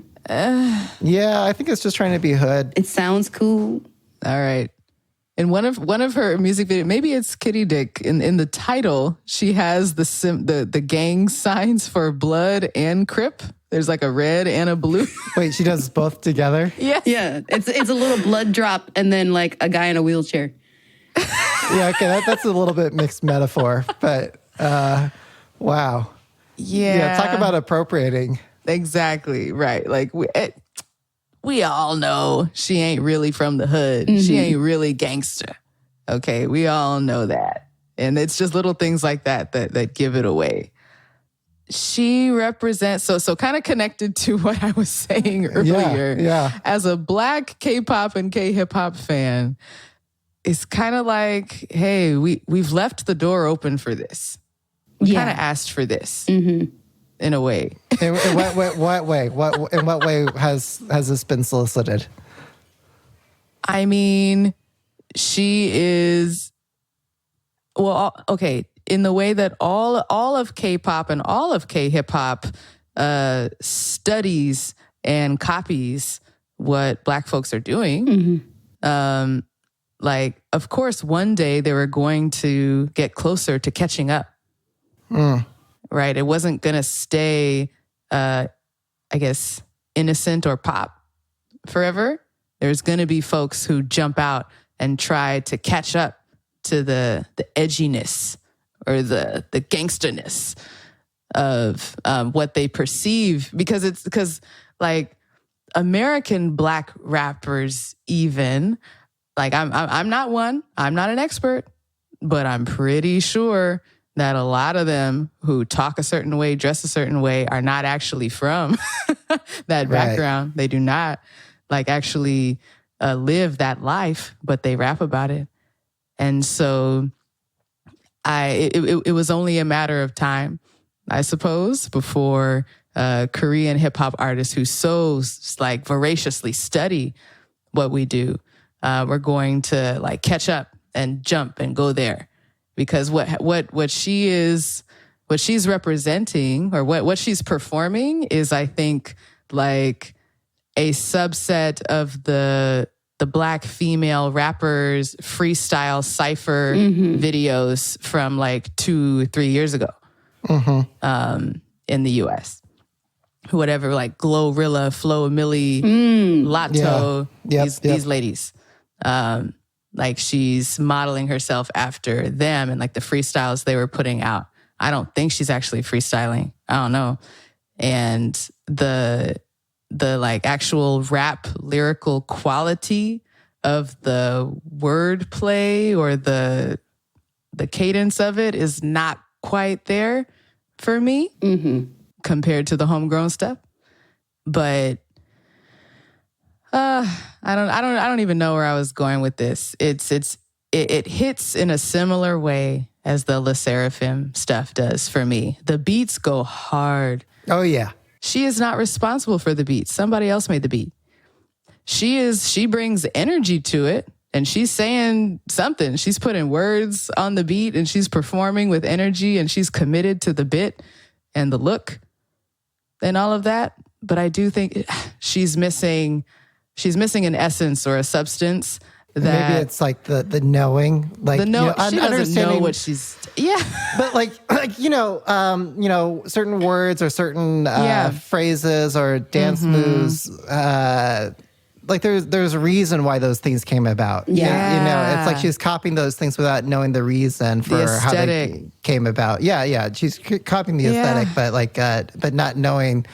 Yeah, I think it's just trying to be hood. It sounds cool. All right. In one of her music videos, maybe it's Kitty Dick. In the title, she has the gang signs for blood and Crip. There's like a red and a blue. Wait, she does both together? Yes. Yeah, it's a little blood drop and then like a guy in a wheelchair. Yeah, okay, that's a little bit mixed metaphor, but wow. Yeah, talk about appropriating. Exactly, right. Like we all know she ain't really from the hood. She ain't really gangster. Okay, we all know that. And it's just little things like that give it away. She represents, so kind of connected to what I was saying earlier. Yeah. As a Black K-pop and K-hip-hop fan, it's kind of like, hey, we've left the door open for this. We kind of asked for this. In a way. In what way? In what way has this been solicited? I mean, she is, well, okay, in the way that all of K-pop and all of K-hip-hop studies and copies what Black folks are doing. Like, of course, one day they were going to get closer to catching up. Right? It wasn't going to stay, I guess, innocent or pop forever. There's going to be folks who jump out and try to catch up to the edginess or the gangsterness of what they perceive. Because like American Black rappers even, like I'm not one, I'm not an expert, but I'm pretty sure that a lot of them who talk a certain way, dress a certain way, are not actually from that background. Right. They do not like actually live that life, but they rap about it. And so it was only a matter of time, I suppose, before Korean hip hop artists who so like voraciously study what we do, we're going to like catch up and jump and go there, because what she's representing, or what she's performing, is, I think, like a subset of the Black female rappers freestyle cypher videos from like 2-3 years ago in the US. Whatever, like Glorilla, Flo Millie, Lotto, these ladies. Like she's modeling herself after them and like the freestyles they were putting out. I don't think she's actually freestyling. I don't know. And the like actual rap lyrical quality of the wordplay or the cadence of it is not quite there for me compared to the homegrown stuff. But I don't even know where I was going with this. It hits in a similar way as the SSERAFIM stuff does for me. The beats go hard. Oh yeah. She is not responsible for the beat. Somebody else made the beat. She brings energy to it, and she's saying something. She's putting words on the beat, and she's performing with energy, and she's committed to the bit and the look and all of that. But I do think she's missing an essence or a substance. That maybe it's like the knowing, like she doesn't know what she's but like certain words or certain phrases or dance moves, like there's a reason why those things came about. It's like she's copying those things without knowing the reason for how they came about. She's copying the aesthetic, but like but not knowing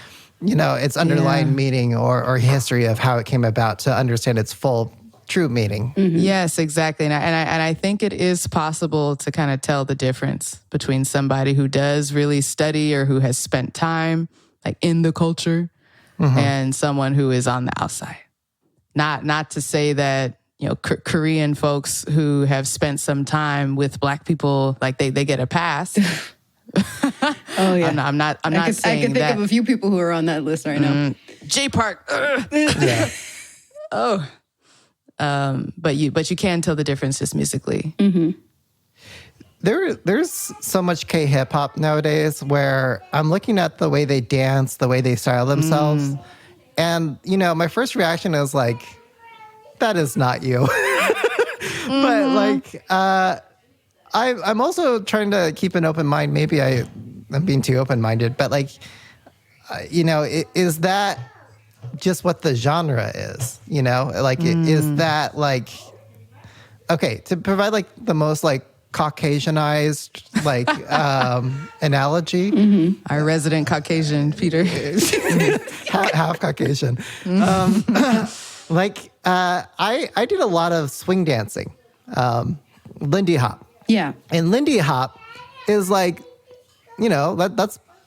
its underlying meaning or history of how it came about to understand its full true meaning. Yes, exactly. And I think it is possible to kind of tell the difference between somebody who does really study or who has spent time like in the culture and someone who is on the outside. Not to say that, Korean folks who have spent some time with Black people, like they get a pass. Oh yeah. I'm not saying that. I can think of a few people who are on that list right now. J Park. But you can tell the difference just musically. There's so much K-hip hop nowadays where I'm looking at the way they dance, the way they style themselves, and my first reaction is like, that is not you. But like, I'm also trying to keep an open mind. Maybe I'm being too open-minded, but like, is that just what the genre is, like is that like, okay, to provide like the most like Caucasianized like analogy, our resident Caucasian Peter, half Caucasian, like I did a lot of swing dancing, Lindy Hop, and Lindy Hop is like,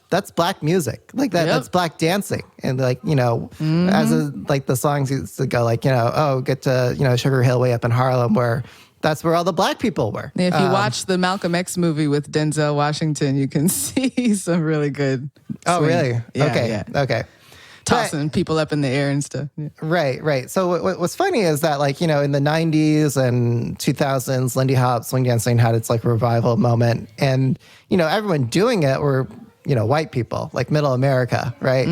that's Black music, like that. That's Black dancing, and like as like the songs used to go, like get to Sugar Hill way up in Harlem, where that's where all the Black people were. If you watch the Malcolm X movie with Denzel Washington, you can see some really good. Oh, swing. really? Yeah, Okay. Tossing people up in the air and stuff. Yeah. Right. So what's funny is that like, in the 90s and 2000s, Lindy Hop swing dancing had its like revival moment, and everyone doing it were white people, like middle America, right?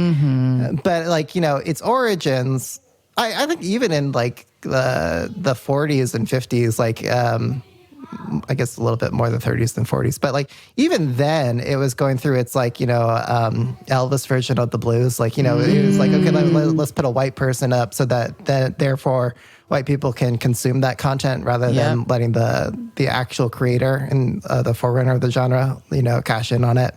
But like, its origins, I think even in like the 40s and 50s, like I guess a little bit more the 30s than 40s, but like even then it was going through its like Elvis version of the blues, like it was like, okay, let's put a white person up so that therefore white people can consume that content rather than letting the actual creator and the forerunner of the genre cash in on it.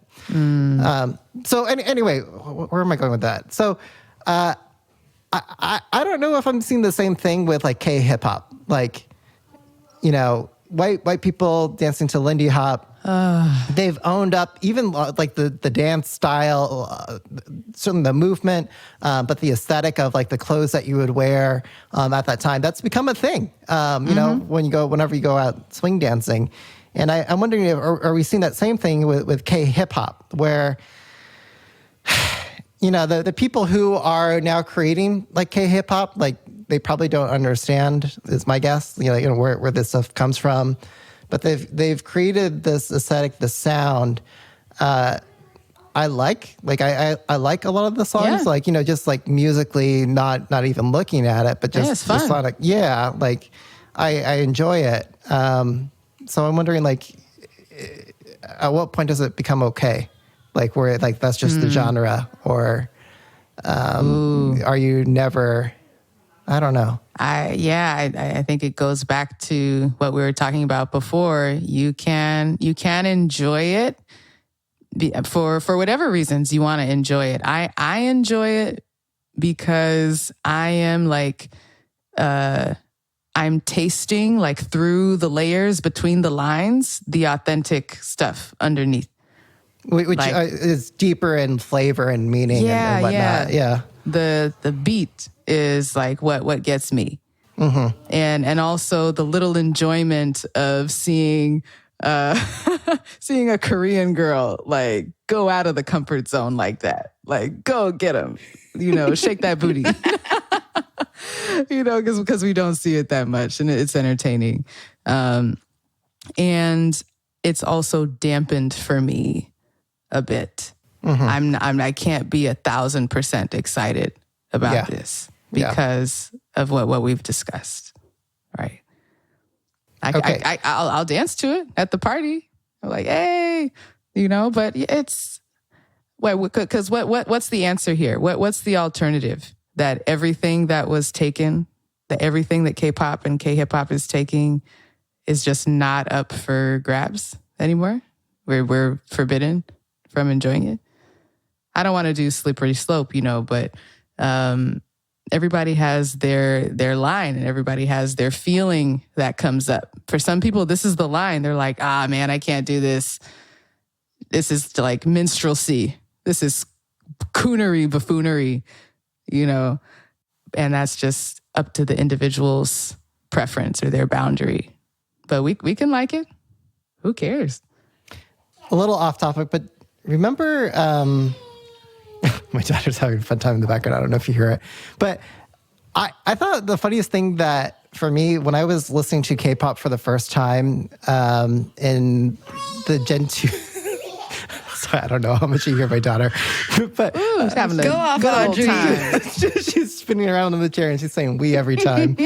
So anyway, where am I going with that? So I don't know if I'm seeing the same thing with like K-hip hop, like white people dancing to Lindy Hop. They've owned up even like the dance style, certainly the movement, but the aesthetic of like the clothes that you would wear at that time. That's become a thing. Whenever you go out swing dancing, and I'm wondering, are we seeing that same thing with K hip hop, where you know, the people who are now creating like K-hip hop, like they probably don't understand, is my guess, you know where this stuff comes from. But they've created this aesthetic, the sound. I like I like a lot of the songs, like, you know, just like musically, not even looking at it, but just it's fun. the sonic. Yeah, like I enjoy it. So I'm wondering, like, at what point does it become okay? Like where like that's just the genre, or are you never? I don't know. I think it goes back to what we were talking about before. You can enjoy it for whatever reasons you want to enjoy it. I enjoy it because I am like I'm tasting like through the layers between the lines, the authentic stuff underneath. Which like, is deeper in flavor and meaning and whatnot. Yeah. The beat is like what gets me. Mm-hmm. And also the little enjoyment of seeing seeing a Korean girl like go out of the comfort zone like that. Like, go get him, you know, shake that booty. You know, because we don't see it that much, and it's entertaining. And it's also dampened for me a bit. Mm-hmm. I can't be 1,000% excited about this because of what we've discussed, right? I'll dance to it at the party. I'm like, hey, you know, but it's because what's the answer here? What's the alternative? That everything that was taken, that everything that K-pop and K-hip hop is taking is just not up for grabs anymore? We're forbidden from enjoying it? I don't want to do slippery slope, you know, but everybody has their line and everybody has their feeling that comes up. For some people, this is the line. They're like, man, I can't do this. This is like minstrelsy. This is coonery, buffoonery, you know, and that's just up to the individual's preference or their boundary. But we can like it. Who cares? A little off topic, but remember, my daughter's having a fun time in the background. I don't know if you hear it, but I thought the funniest thing that for me, when I was listening to K-pop for the first time in the Gen 2, sorry, I don't know how much you hear my daughter, but she's having go off, Audrey. Time. She's spinning around in the chair and she's saying "we" every time.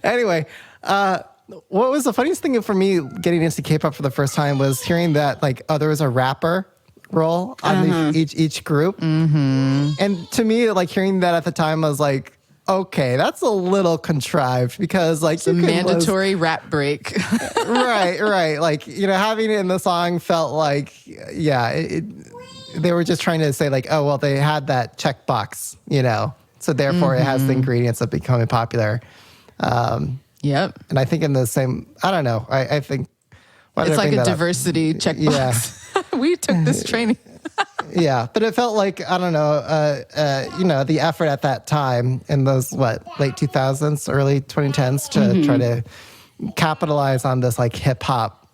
Anyway, what was the funniest thing for me getting into K-pop for the first time was hearing that like there was a rapper role on each group, and to me, like hearing that at the time, I was like, okay, that's a little contrived because like it's a mandatory rap break. right. Like, you know, having it in the song felt like, they were just trying to say like, oh, well, they had that checkbox, you know, so therefore it has the ingredients of becoming popular. Yep. And I think in the same, I don't know, I think it's like a diversity checkbox. Yeah. We took this training. Yeah, but it felt like, I don't know, you know, the effort at that time in those, late 2000s, early 2010s to try to capitalize on this like hip hop,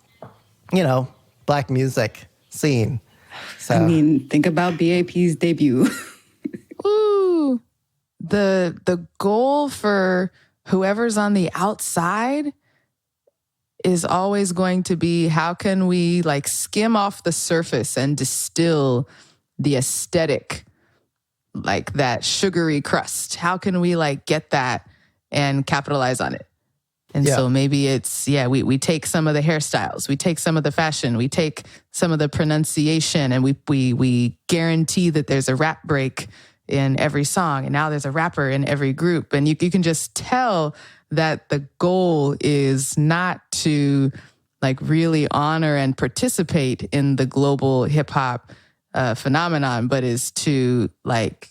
you know, black music scene. So, I mean, think about BAP's debut. Ooh, the goal for whoever's on the outside is always going to be, how can we like skim off the surface and distill the aesthetic, like that sugary crust? How can we like get that and capitalize on it? And so maybe it's, we take some of the hairstyles, we take some of the fashion, we take some of the pronunciation, and we guarantee that there's a rap break in every song. And now there's a rapper in every group. And you can just tell that the goal is not to like really honor and participate in the global hip hop phenomenon, but is to like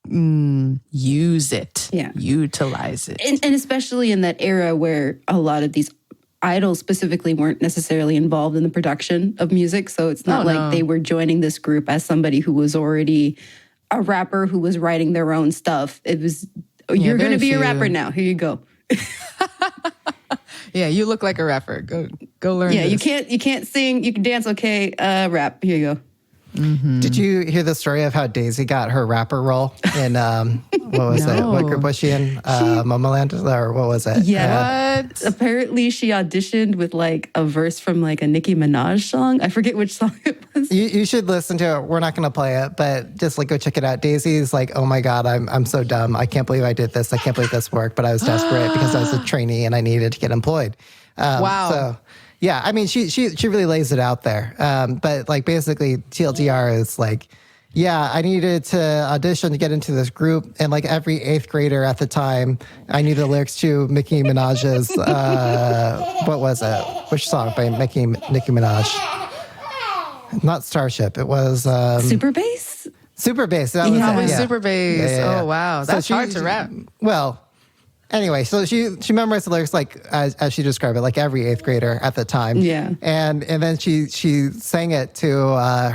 use it, utilize it. And especially in that era where a lot of these idols specifically weren't necessarily involved in the production of music. So it's not they were joining this group as somebody who was already a rapper who was writing their own stuff. It was, you're going to be a rapper now. Here you go. Yeah, you look like a rapper. Go learn. Yeah, this. you can't sing, you can dance, okay. Rap. Here you go. Did you hear the story of how Daisy got her rapper role in what was it? What group was she in? Momoland, or what was it? Yeah. What? Apparently, she auditioned with like a verse from like a Nicki Minaj song. I forget which song it was. You should listen to it. We're not going to play it, but just like go check it out. Daisy's like, oh my God, I'm so dumb. I can't believe I did this. I can't believe this worked. But I was desperate because I was a trainee and I needed to get employed. Wow. So yeah, I mean, she really lays it out there. But like basically TLDR is like, yeah, I needed to audition to get into this group. And like every 8th grader at the time, I knew the lyrics to Nicki Minaj's, what was it? Which song by Nicki Minaj? Not Starship. It was... Super Bass? Super Bass. That was Probably it, yeah. Super Bass. Yeah. Oh, wow. That's hard to rap. Well... Anyway, so she memorized the lyrics like as she described it, like every 8th grader at the time. Yeah. And then she sang it to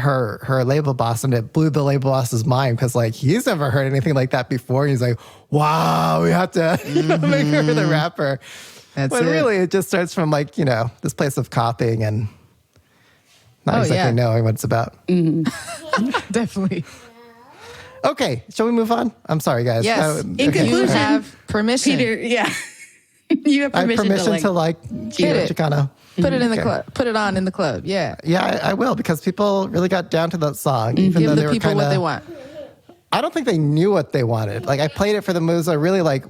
her label boss, and it blew the label boss's mind because like he's never heard anything like that before. He's like, wow, we have to make her the rapper. That's but it. really, it just starts from like, this place of copying and not exactly knowing what it's about. Definitely. Okay, shall we move on? I'm sorry, guys. Yes. In conclusion, you have permission. Peter, yeah. You have permission, to like Chicano. Put it in the club. Put it on in the club. Yeah. Yeah, I will, because people really got down to that song. Even Give though the they were people kinda, what they want. I don't think they knew what they wanted. Like I played it for the moves. I really like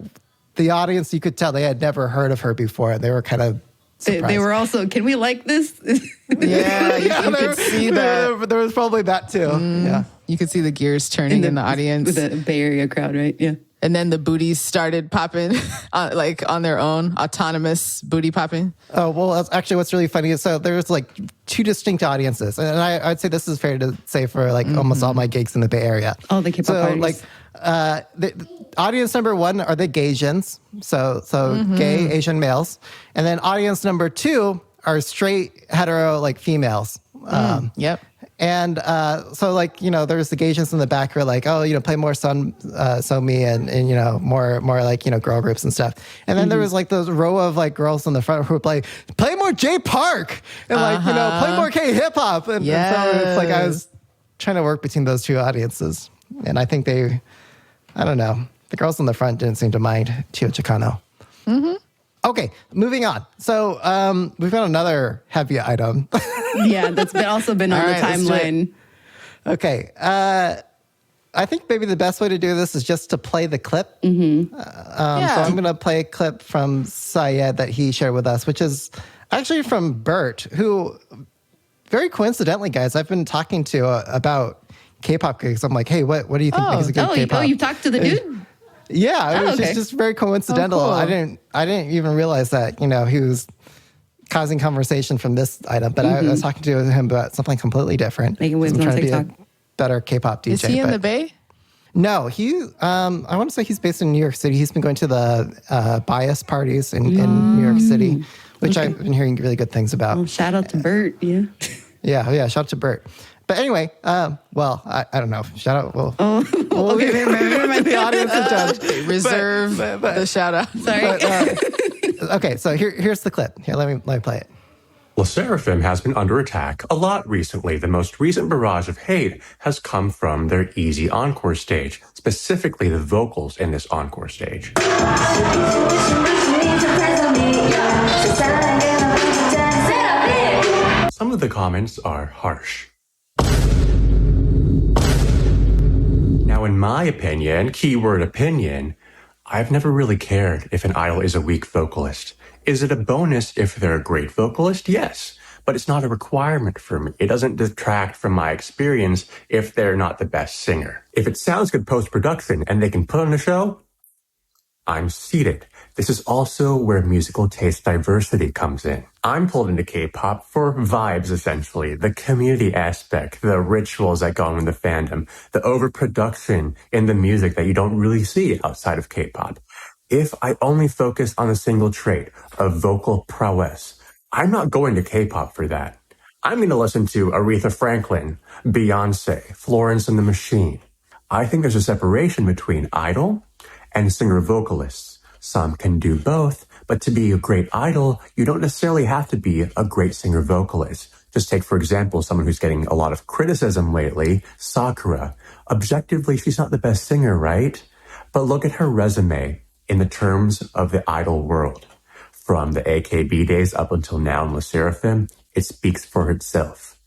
the audience. You could tell they had never heard of her before. They were kind of surprised. They were also, can we like this? Yeah, you could see that. There was probably that too. Yeah. You could see the gears turning in the audience. With the Bay Area crowd, right? Yeah. And then the booties started popping, like on their own, autonomous booty popping. Oh, well, that's actually what's really funny is so there's like 2 distinct audiences. And I'd say this is fair to say for like almost all my gigs in the Bay Area. All the K-pop so parties. like the audience number 1 are the Gaysians. So gay Asian males. And then audience number 2 are straight hetero like females. Yep. And so like, there's the Gaysians in the back who are like, oh, play more So Me and more like, girl groups and stuff. And then there was like those row of like girls in the front who would play more J Park and like, play more K hip hop. And so it's like I was trying to work between those 2 audiences. And I think I don't know, the girls in the front didn't seem to mind Tio Chicano. Okay, moving on. So we've got another heavy item. Yeah, that's also been on the timeline. Okay. I think maybe the best way to do this is just to play the clip. So I'm going to play a clip from Syed that he shared with us, which is actually from Bert, who, very coincidentally, guys, I've been talking to about K-pop gigs. I'm like, hey, what do you think makes a good K-pop? Oh, you talked to the dude? Yeah, it was just very coincidental. Cool. I didn't even realize that, he was causing conversation from this item, but I was talking to him about something completely different. Making waves I'm on trying TikTok. to be a better K-pop DJ. Is he in the Bay? No, I want to say he's based in New York City. He's been going to the bias parties in New York City, which I've been hearing really good things about. Oh, shout out to Bert, yeah. Yeah, shout out to Bert. But anyway, I don't know. Shout out. We'll Okay, the audience to judge. Reserve the shout out. Sorry. Okay, so here's the clip. Here, let me play it. SSERAFIM has been under attack a lot recently. The most recent barrage of hate has come from their Easy Encore stage, specifically the vocals in this encore stage. Some of the comments are harsh. Now, in my opinion, keyword opinion, I've never really cared if an idol is a weak vocalist. Is it a bonus if they're a great vocalist? Yes, but it's not a requirement for me. It doesn't detract from my experience if they're not the best singer. If it sounds good post-production and they can put on a show, I'm seated. This is also where musical taste diversity comes in. I'm pulled into K-pop for vibes, essentially. The community aspect, the rituals that go on in the fandom, the overproduction in the music that you don't really see outside of K-pop. If I only focus on a single trait of vocal prowess, I'm not going to K-pop for that. I'm going to listen to Aretha Franklin, Beyonce, Florence and the Machine. I think there's a separation between idol and singer-vocalists. Some can do both, but to be a great idol, you don't necessarily have to be a great singer-vocalist. Just take, for example, someone who's getting a lot of criticism lately, Sakura. Objectively, she's not the best singer, right? But look at her resume in the terms of the idol world. From the AKB days up until now in SSERAFIM, it speaks for itself.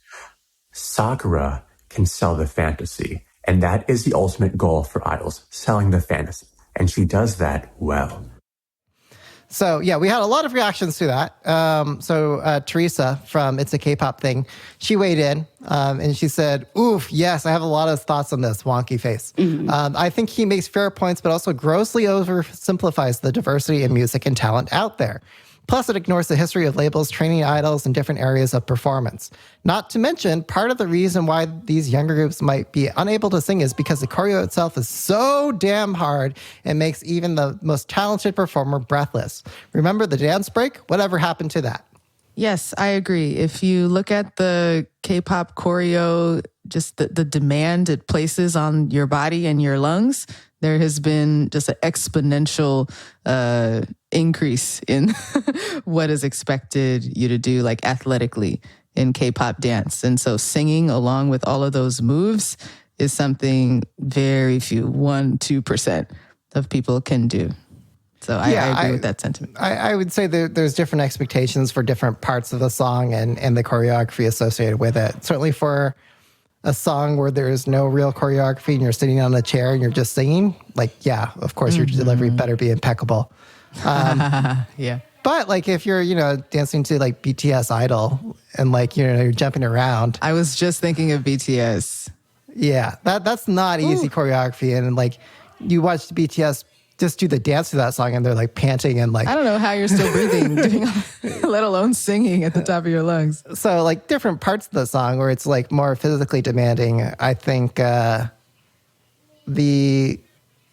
Sakura can sell the fantasy, and that is the ultimate goal for idols, selling the fantasy. And she does that well. So, yeah, we had a lot of reactions to that. Teresa from It's a K-Pop Thing, she weighed in and she said, oof, yes, I have a lot of thoughts on this, wonky face. I think he makes fair points, but also grossly oversimplifies the diversity in music and talent out there. Plus, it ignores the history of labels training idols in different areas of performance. Not to mention, part of the reason why these younger groups might be unable to sing is because the choreo itself is so damn hard and makes even the most talented performer breathless. Remember the dance break? Whatever happened to that? Yes, I agree. If you look at the K-pop choreo, just the demand it places on your body and your lungs, there has been just an exponential increase in what is expected you to do, like athletically in K-pop dance. And so singing along with all of those moves is something very few, 1-2% of people can do. So I agree with that sentiment. I would say there's different expectations for different parts of the song and the choreography associated with it. Certainly for a song where there's no real choreography and you're sitting on a chair and you're just singing, like, yeah, of course your delivery better be impeccable. Yeah. But like if you're, dancing to like BTS Idol and like, you're jumping around. I was just thinking of BTS. Yeah, that's not easy choreography. And like you watch the BTS just do the dance to that song and they're like panting and like... I don't know how you're still breathing, let alone singing at the top of your lungs. So like different parts of the song where it's like more physically demanding, I think the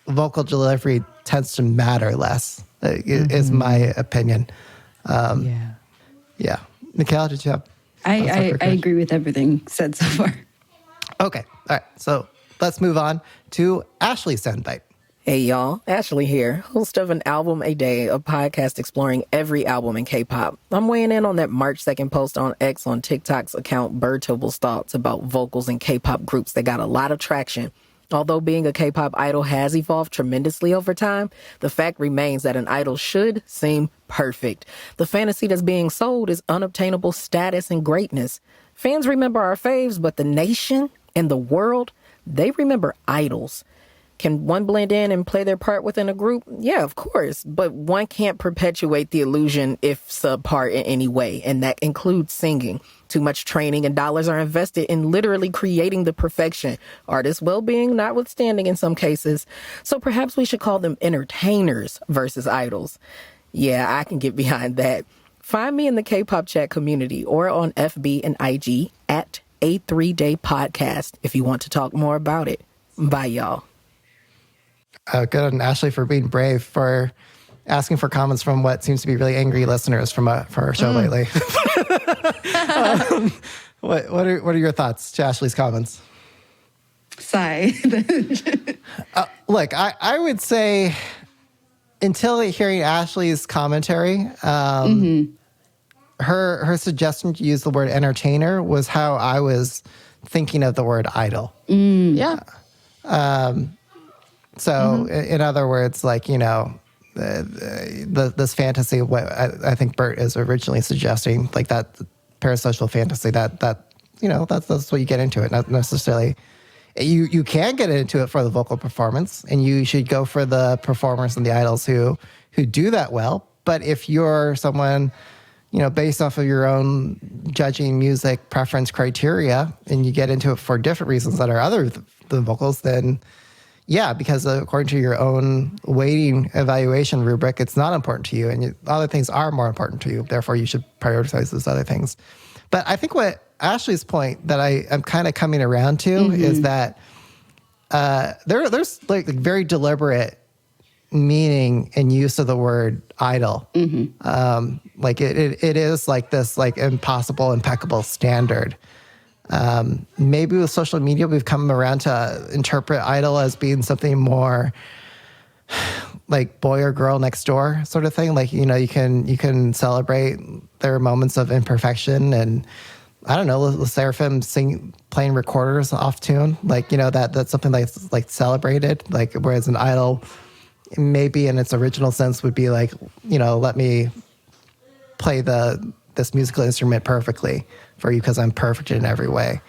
vocal delivery tends to matter less, is my opinion. Yeah. Mikhail, did you have... I agree with everything said so far. Okay. All right. So let's move on to Ashley's soundbite. Hey y'all, Ashley here, host of An Album a Day, a podcast exploring every album in K-pop. I'm weighing in on that March 2nd post on X on TikTok's account Birdtoble's thoughts about vocals in K-pop groups that got a lot of traction. Although being a K-pop idol has evolved tremendously over time, the fact remains that an idol should seem perfect. The fantasy that's being sold is unobtainable status and greatness. Fans remember our faves, but the nation and the world, they remember idols. Can one blend in and play their part within a group? Yeah, of course. But one can't perpetuate the illusion if subpar in any way, and that includes singing. Too much training and dollars are invested in literally creating the perfection, artist well-being notwithstanding in some cases. So perhaps we should call them entertainers versus idols. Yeah, I can get behind that. Find me in the K-pop chat community or on FB and IG at A3Day Podcast if you want to talk more about it. Bye, y'all. Good on Ashley for being brave, for asking for comments from what seems to be really angry listeners from our show lately. What are your thoughts to Ashley's comments? Sigh. Look, I would say until hearing Ashley's commentary, her suggestion to use the word entertainer was how I was thinking of the word idol. Yeah. So, in other words, like, this fantasy of what I think Bert is originally suggesting, like that parasocial fantasy, that's what you get into it. Not necessarily, you can get into it for the vocal performance, and you should go for the performers and the idols who do that well. But if you're someone, based off of your own judging music preference criteria, and you get into it for different reasons that are other than vocals, then yeah, because according to your own weighting evaluation rubric, it's not important to you, and other things are more important to you. Therefore, you should prioritize those other things. But I think what Ashley's point that I'm kind of coming around to is that there's like very deliberate meaning and use of the word idol. Like it is like this like impossible, impeccable standard. Maybe with social media, we've come around to interpret idol as being something more like boy or girl next door sort of thing. Like, you can celebrate their moments of imperfection and I don't know, SSERAFIM playing recorders off tune, like, you know, that's something that's like celebrated, like, whereas an idol maybe in its original sense would be like, you know, let me play this musical instrument perfectly for you because I'm perfect in every way.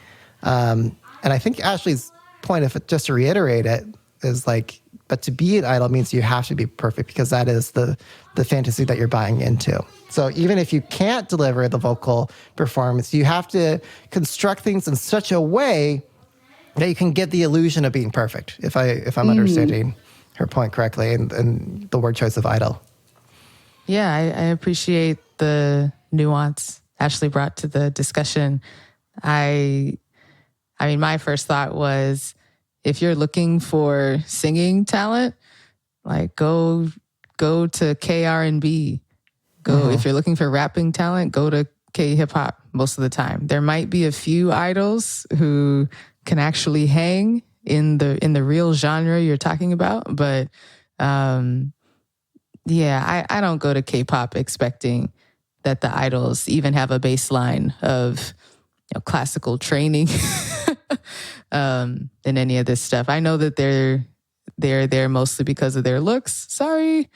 And I think Ashley's point, if just to reiterate it, is like, but to be an idol means you have to be perfect because that is the fantasy that you're buying into. So even if you can't deliver the vocal performance, you have to construct things in such a way that you can get the illusion of being perfect, if I'm understanding her point correctly, and the word choice of idol. Yeah, I appreciate the nuance Ashley brought to the discussion. I mean, my first thought was, if you're looking for singing talent, like go to KR&B. If you're looking for rapping talent, go to K hip hop most of the time. There might be a few idols who can actually hang in the real genre you're talking about, but I don't go to K-pop expecting that the idols even have a baseline of, you know, classical training in any of this stuff. I know that they're there mostly because of their looks. Sorry.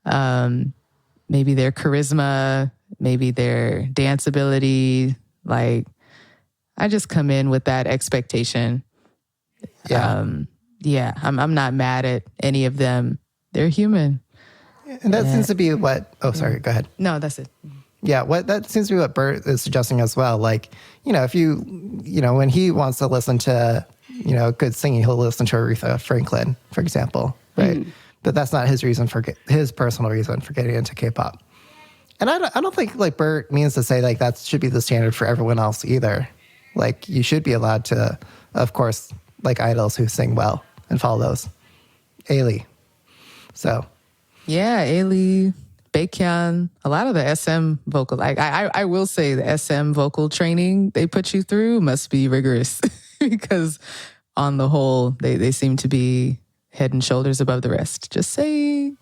Maybe their charisma, maybe their dance ability. Like, I just come in with that expectation. I'm not mad at any of them. They're human. And that seems to be what, sorry, go ahead. No, that's it. Yeah, that seems to be what Bert is suggesting as well. Like, you know, if when he wants to listen to, you know, good singing, he'll listen to Aretha Franklin, for example, right? But that's not his personal reason for getting into K-pop. And I don't think like Bert means to say like that should be the standard for everyone else either. Like, you should be allowed to, of course, like idols who sing well and follow those. Ailey. So. Yeah, Ailey, Baekhyun, a lot of the SM vocal. Like, I will say the SM vocal training they put you through must be rigorous because on the whole, they seem to be head and shoulders above the rest. Just saying.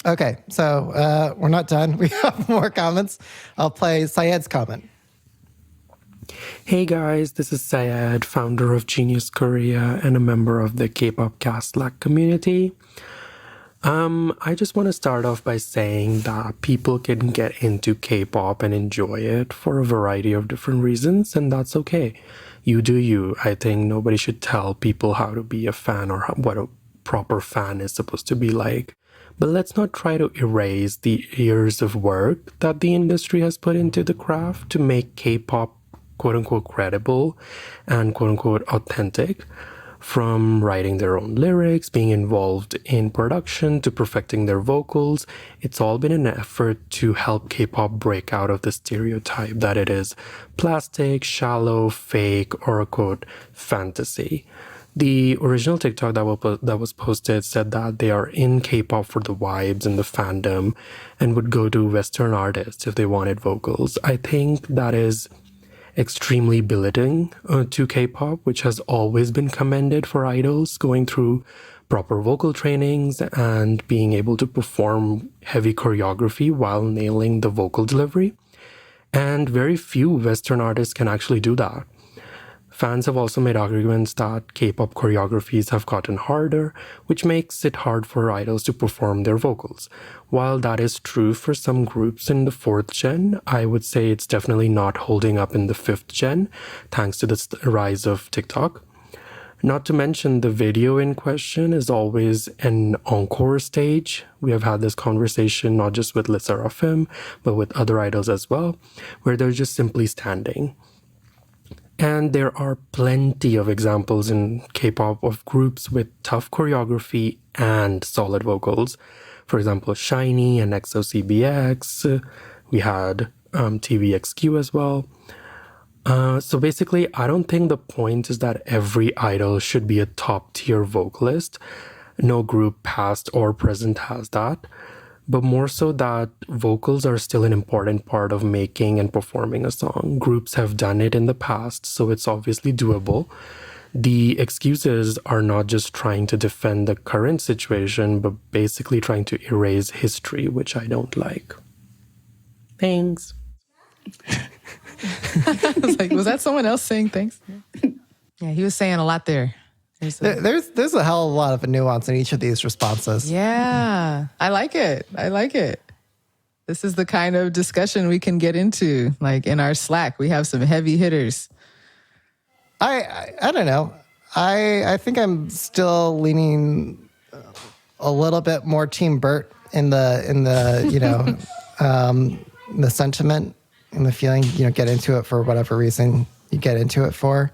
Okay, so we're not done. We have more comments. I'll play Syed's comment. Hey guys, this is Syed, founder of Genius Korea and a member of the K-pop cast Slack community. I just want to start off by saying that people can get into K-pop and enjoy it for a variety of different reasons, and that's okay. You do you. I think nobody should tell people how to be a fan or what a proper fan is supposed to be like. But let's not try to erase the years of work that the industry has put into the craft to make K-pop quote-unquote credible and quote-unquote authentic. From writing their own lyrics, being involved in production, to perfecting their vocals, it's all been an effort to help K-pop break out of the stereotype that it is plastic, shallow, fake, or a quote, fantasy. The original TikTok that was posted said that they are in K-pop for the vibes and the fandom and would go to Western artists if they wanted vocals. I think that is extremely belittling to K-pop, which has always been commended for idols going through proper vocal trainings and being able to perform heavy choreography while nailing the vocal delivery. And very few Western artists can actually do that. Fans have also made arguments that K-pop choreographies have gotten harder, which makes it hard for idols to perform their vocals. While that is true for some groups in the 4th gen, I would say it's definitely not holding up in the 5th gen, thanks to the rise of TikTok. Not to mention the video in question is always an encore stage. We have had this conversation not just with SSERAFIM, but with other idols as well, where they're just simply standing. And there are plenty of examples in K-pop of groups with tough choreography and solid vocals. For example, SHINee and EXO-CBX. We had TVXQ as well. So basically, I don't think the point is that every idol should be a top-tier vocalist. No group past or present has that. But more so that vocals are still an important part of making and performing a song. Groups have done it in the past, so it's obviously doable. The excuses are not just trying to defend the current situation, but basically trying to erase history, which I don't like. Thanks. I was like, was that someone else saying thanks? Yeah, he was saying a lot there. There's a hell of a lot of nuance in each of these responses. Yeah, I like it. This is the kind of discussion we can get into. Like in our Slack, we have some heavy hitters. I don't know. I think I'm still leaning a little bit more Team Bert in the you know the sentiment and the feeling. You know, get into it for whatever reason you get into it for.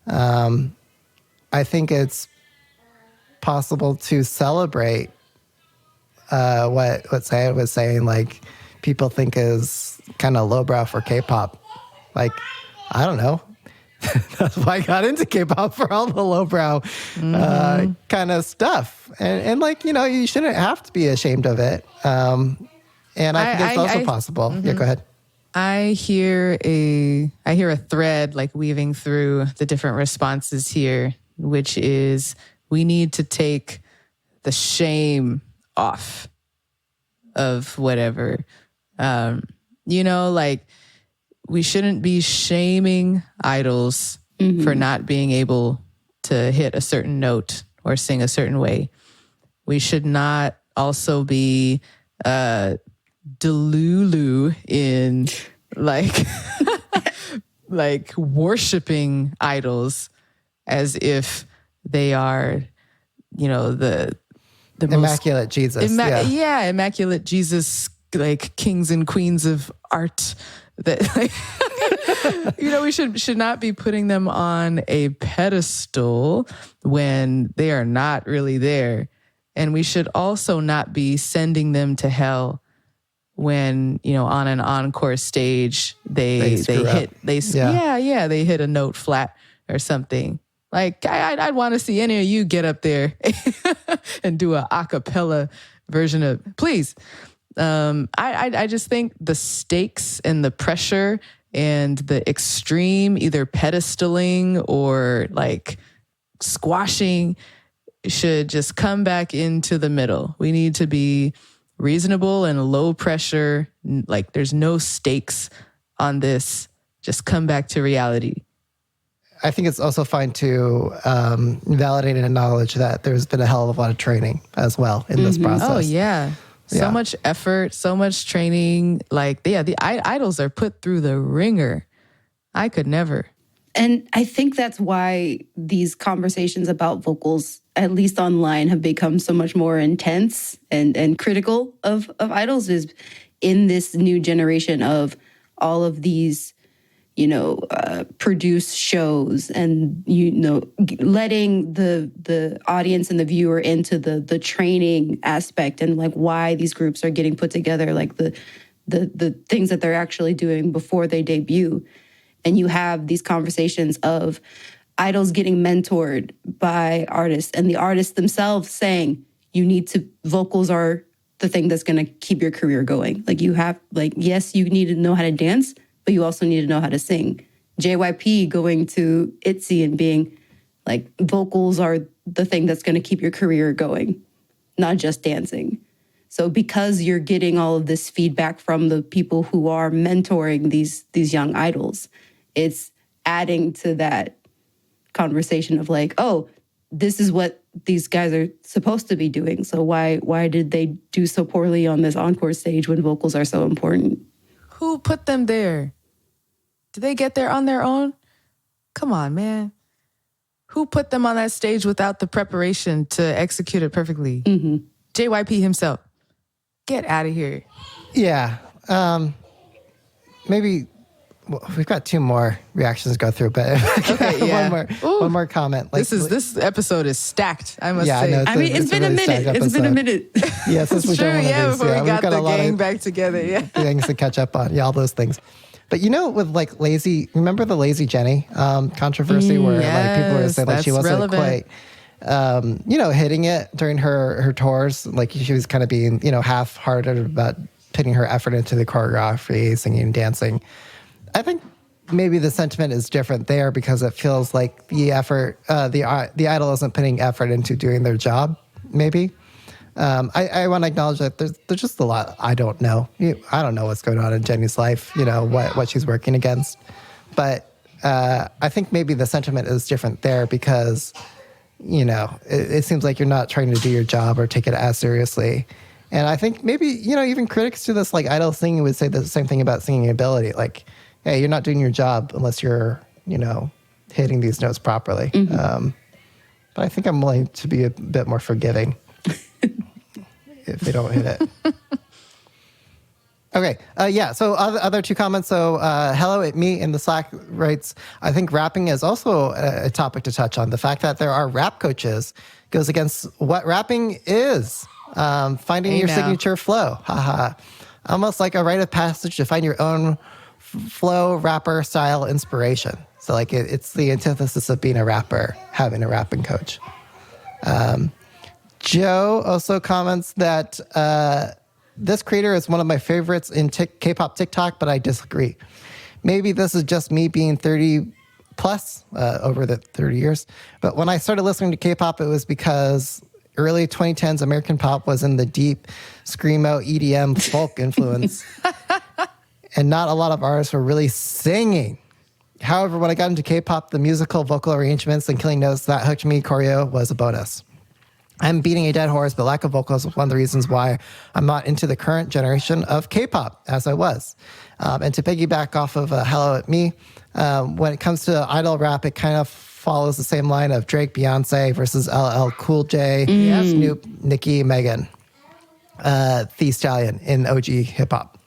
I think it's possible to celebrate what Sayed was saying. Like people think is kind of lowbrow for K-pop. Like I don't know. That's why I got into K-pop, for all the lowbrow kind of stuff. And like, you know, you shouldn't have to be ashamed of it. And I think it's also possible. Mm-hmm. Yeah, go ahead. I hear a thread like weaving through the different responses here, which is we need to take the shame off of whatever. You know, like we shouldn't be shaming idols for not being able to hit a certain note or sing a certain way. We should not also be delulu in like like worshiping idols as if they are, you know, the immaculate Jesus. Immaculate Jesus, like kings and queens of art. That like you know, we should not be putting them on a pedestal when they are not really there. And we should also not be sending them to hell when, you know, on an encore stage they hit a note flat or something. Like I'd want to see any of you get up there and do a cappella version of, please. I just think the stakes and the pressure and the extreme either pedestaling or like squashing should just come back into the middle. We need to be reasonable and low pressure. Like there's no stakes on this. Just come back to reality. I think it's also fine to validate and acknowledge that there's been a hell of a lot of training as well in this process. Oh, yeah. So much effort, so much training. Like, the idols are put through the ringer. I could never. And I think that's why these conversations about vocals, at least online, have become so much more intense and critical of idols, is in this new generation of all of these, you know, produce shows and, you know, letting the audience and the viewer into the training aspect and like why these groups are getting put together, like the things that they're actually doing before they debut. And you have these conversations of idols getting mentored by artists and the artists themselves saying, vocals are the thing that's going to keep your career going. Like you have, like, yes, you need to know how to dance, but you also need to know how to sing. JYP going to ITZY and being like, vocals are the thing that's going to keep your career going, not just dancing. So because you're getting all of this feedback from the people who are mentoring these young idols, it's adding to that conversation of like, oh, this is what these guys are supposed to be doing. So why did they do so poorly on this encore stage when vocals are so important? Who put them there? Did they get there on their own? Come on, man. Who put them on that stage without the preparation to execute it perfectly? JYP himself. Get out of here. Yeah. Maybe we've got two more reactions to go through, but okay, yeah. one more comment. Like, this episode is stacked, I must say. It's been a minute. It's been a minute. Yes, this was true. Yeah, before we got the gang of back together. Yeah, things to catch up on. Yeah, all those things. But you know, with like remember the Lazy Jenny controversy where like people were saying like she wasn't quite, you know, hitting it during her tours. Like she was kind of being, you know, half-hearted about putting her effort into the choreography, singing and dancing. I think maybe the sentiment is different there because it feels like the effort, the idol isn't putting effort into doing their job. Maybe. I want to acknowledge that there's just a lot I don't know. I don't know what's going on in Jenny's life. You know what she's working against, But I think maybe the sentiment is different there because, it seems like you're not trying to do your job or take it as seriously. And I think maybe, even critics to this like idol singing would say the same thing about singing ability. Like, hey, you're not doing your job unless you're, hitting these notes properly. But I think I'm willing to be a bit more forgiving if they don't hit it. Okay, so other two comments. So Hello at Me in the Slack writes, I think rapping is also a topic to touch on. The fact that there are rap coaches goes against what rapping is. Finding your signature flow. Haha. Almost like a rite of passage to find your own flow, rapper style inspiration. So like it's the antithesis of being a rapper, having a rapping coach. Joe also comments that this creator is one of my favorites in K-pop TikTok, but I disagree. Maybe this is just me being 30 plus over the 30 years. But when I started listening to K-pop, it was because early 2010s American pop was in the deep screamo EDM folk influence. And not a lot of artists were really singing. However, when I got into K-pop, the musical vocal arrangements and killing notes that hooked me, choreo was a bonus. I'm beating a dead horse, but lack of vocals is one of the reasons why I'm not into the current generation of K-pop as I was. And to piggyback off of Hello at Me, when it comes to idol rap, it kind of follows the same line of Drake, Beyonce versus LL Cool J, Snoop, Nicki, Megan, The Stallion in OG hip-hop.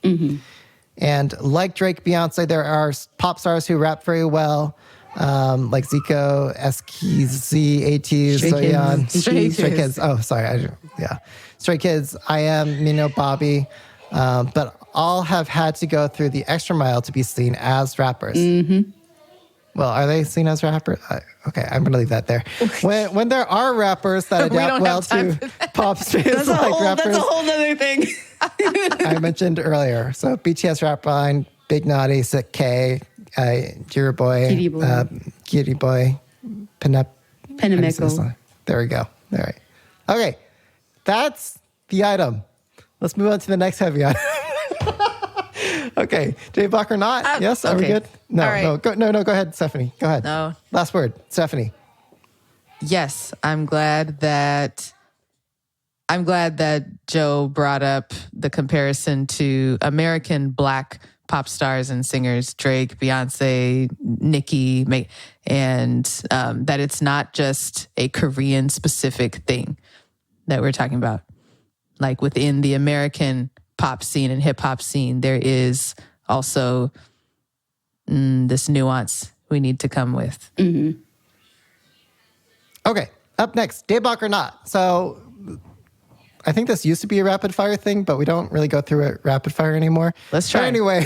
And like Drake, Beyonce, there are pop stars who rap very well, like Zico, SKZ, ATEEZ, Soyeon, Stray Kids. Oh, sorry. Stray Kids, I.M, Mino, Bobby. But all have had to go through the extra mile to be seen as rappers. Well, are they seen as rappers? Okay, I'm going to leave that there. When there are rappers that adapt well to pop space like rappers. That's a whole other thing. I mentioned earlier. So BTS rap line, Big Naughty, Sick K, Jira Boy, Kitty Boy, Penamico. There we go. All right. Okay, that's the item. Let's move on to the next heavy item. Okay, J-Block or not? Yes, are we good? No, right. No, go ahead, Stephanie. Go ahead. No. Last word, Stephanie. Yes, I'm glad that Joe brought up the comparison to American Black pop stars and singers, Drake, Beyonce, Nicki, and that it's not just a Korean specific thing that we're talking about. Like within the American pop scene and hip hop scene, there is also this nuance we need to come with. Okay, up next, Daebak or not. So I think this used to be a rapid fire thing, but we don't really go through it rapid fire anymore. Let's try. But anyway,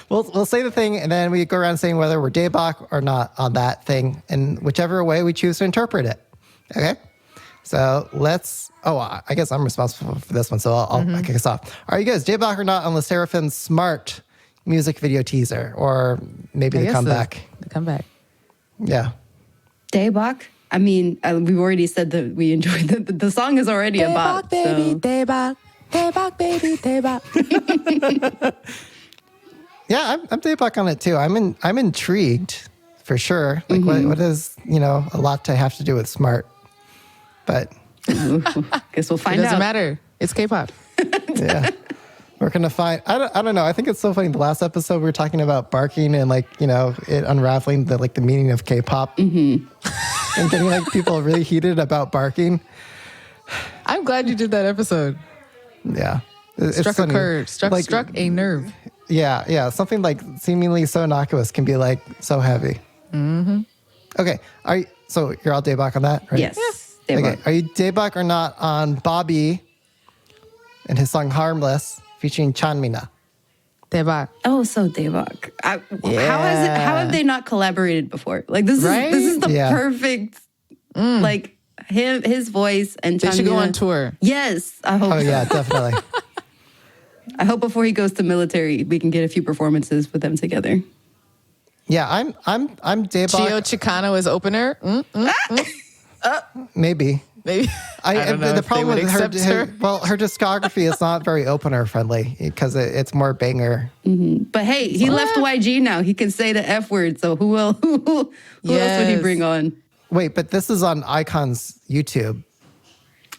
we'll say the thing and then we go around saying whether we're Daebak or not on that thing, and whichever way we choose to interpret it. Okay? So I guess I'm responsible for this one, so I'll kick us off. Are you guys Daebak or not on the SSERAFIM Smart music video teaser, or maybe the comeback? The comeback. Yeah. Daebak? I mean, we've already said that we enjoyed the song is already a bop. Baby, Daebak, Daebak, baby, Daebak. Yeah, I'm Daebak on it too. I'm intrigued for sure. Like what is, a lot to have to do with Smart. But guess we'll find out. It doesn't matter. It's K-pop. Yeah. We're going to find, I don't know. I think it's so funny. The last episode we were talking about barking and it unraveling the meaning of K-pop and getting people really heated about barking. I'm glad you did that episode. Yeah. Struck a nerve. Struck a nerve. Yeah. Something seemingly so innocuous can be so heavy. Okay. So you're all Daebak on that, right? Yes. Yes. Okay. Are you Daebak or not on Bobby and his song Harmless featuring Chanmina? Daebak. Oh, so Daebak. How have they not collaborated before? This is the perfect his voice and Chanmina. They should go on tour. Yes, I hope. Oh yeah, definitely. I hope before he goes to military, we can get a few performances with them together. Yeah, I'm Daebak. Chio Chicano as opener. Maybe. Maybe. I don't know the if they problem would with accept her. her discography is not very opener friendly because it's more banger. But hey, he left YG now. He can say the F word. So who else would he bring on? Wait, but this is on Icon's YouTube.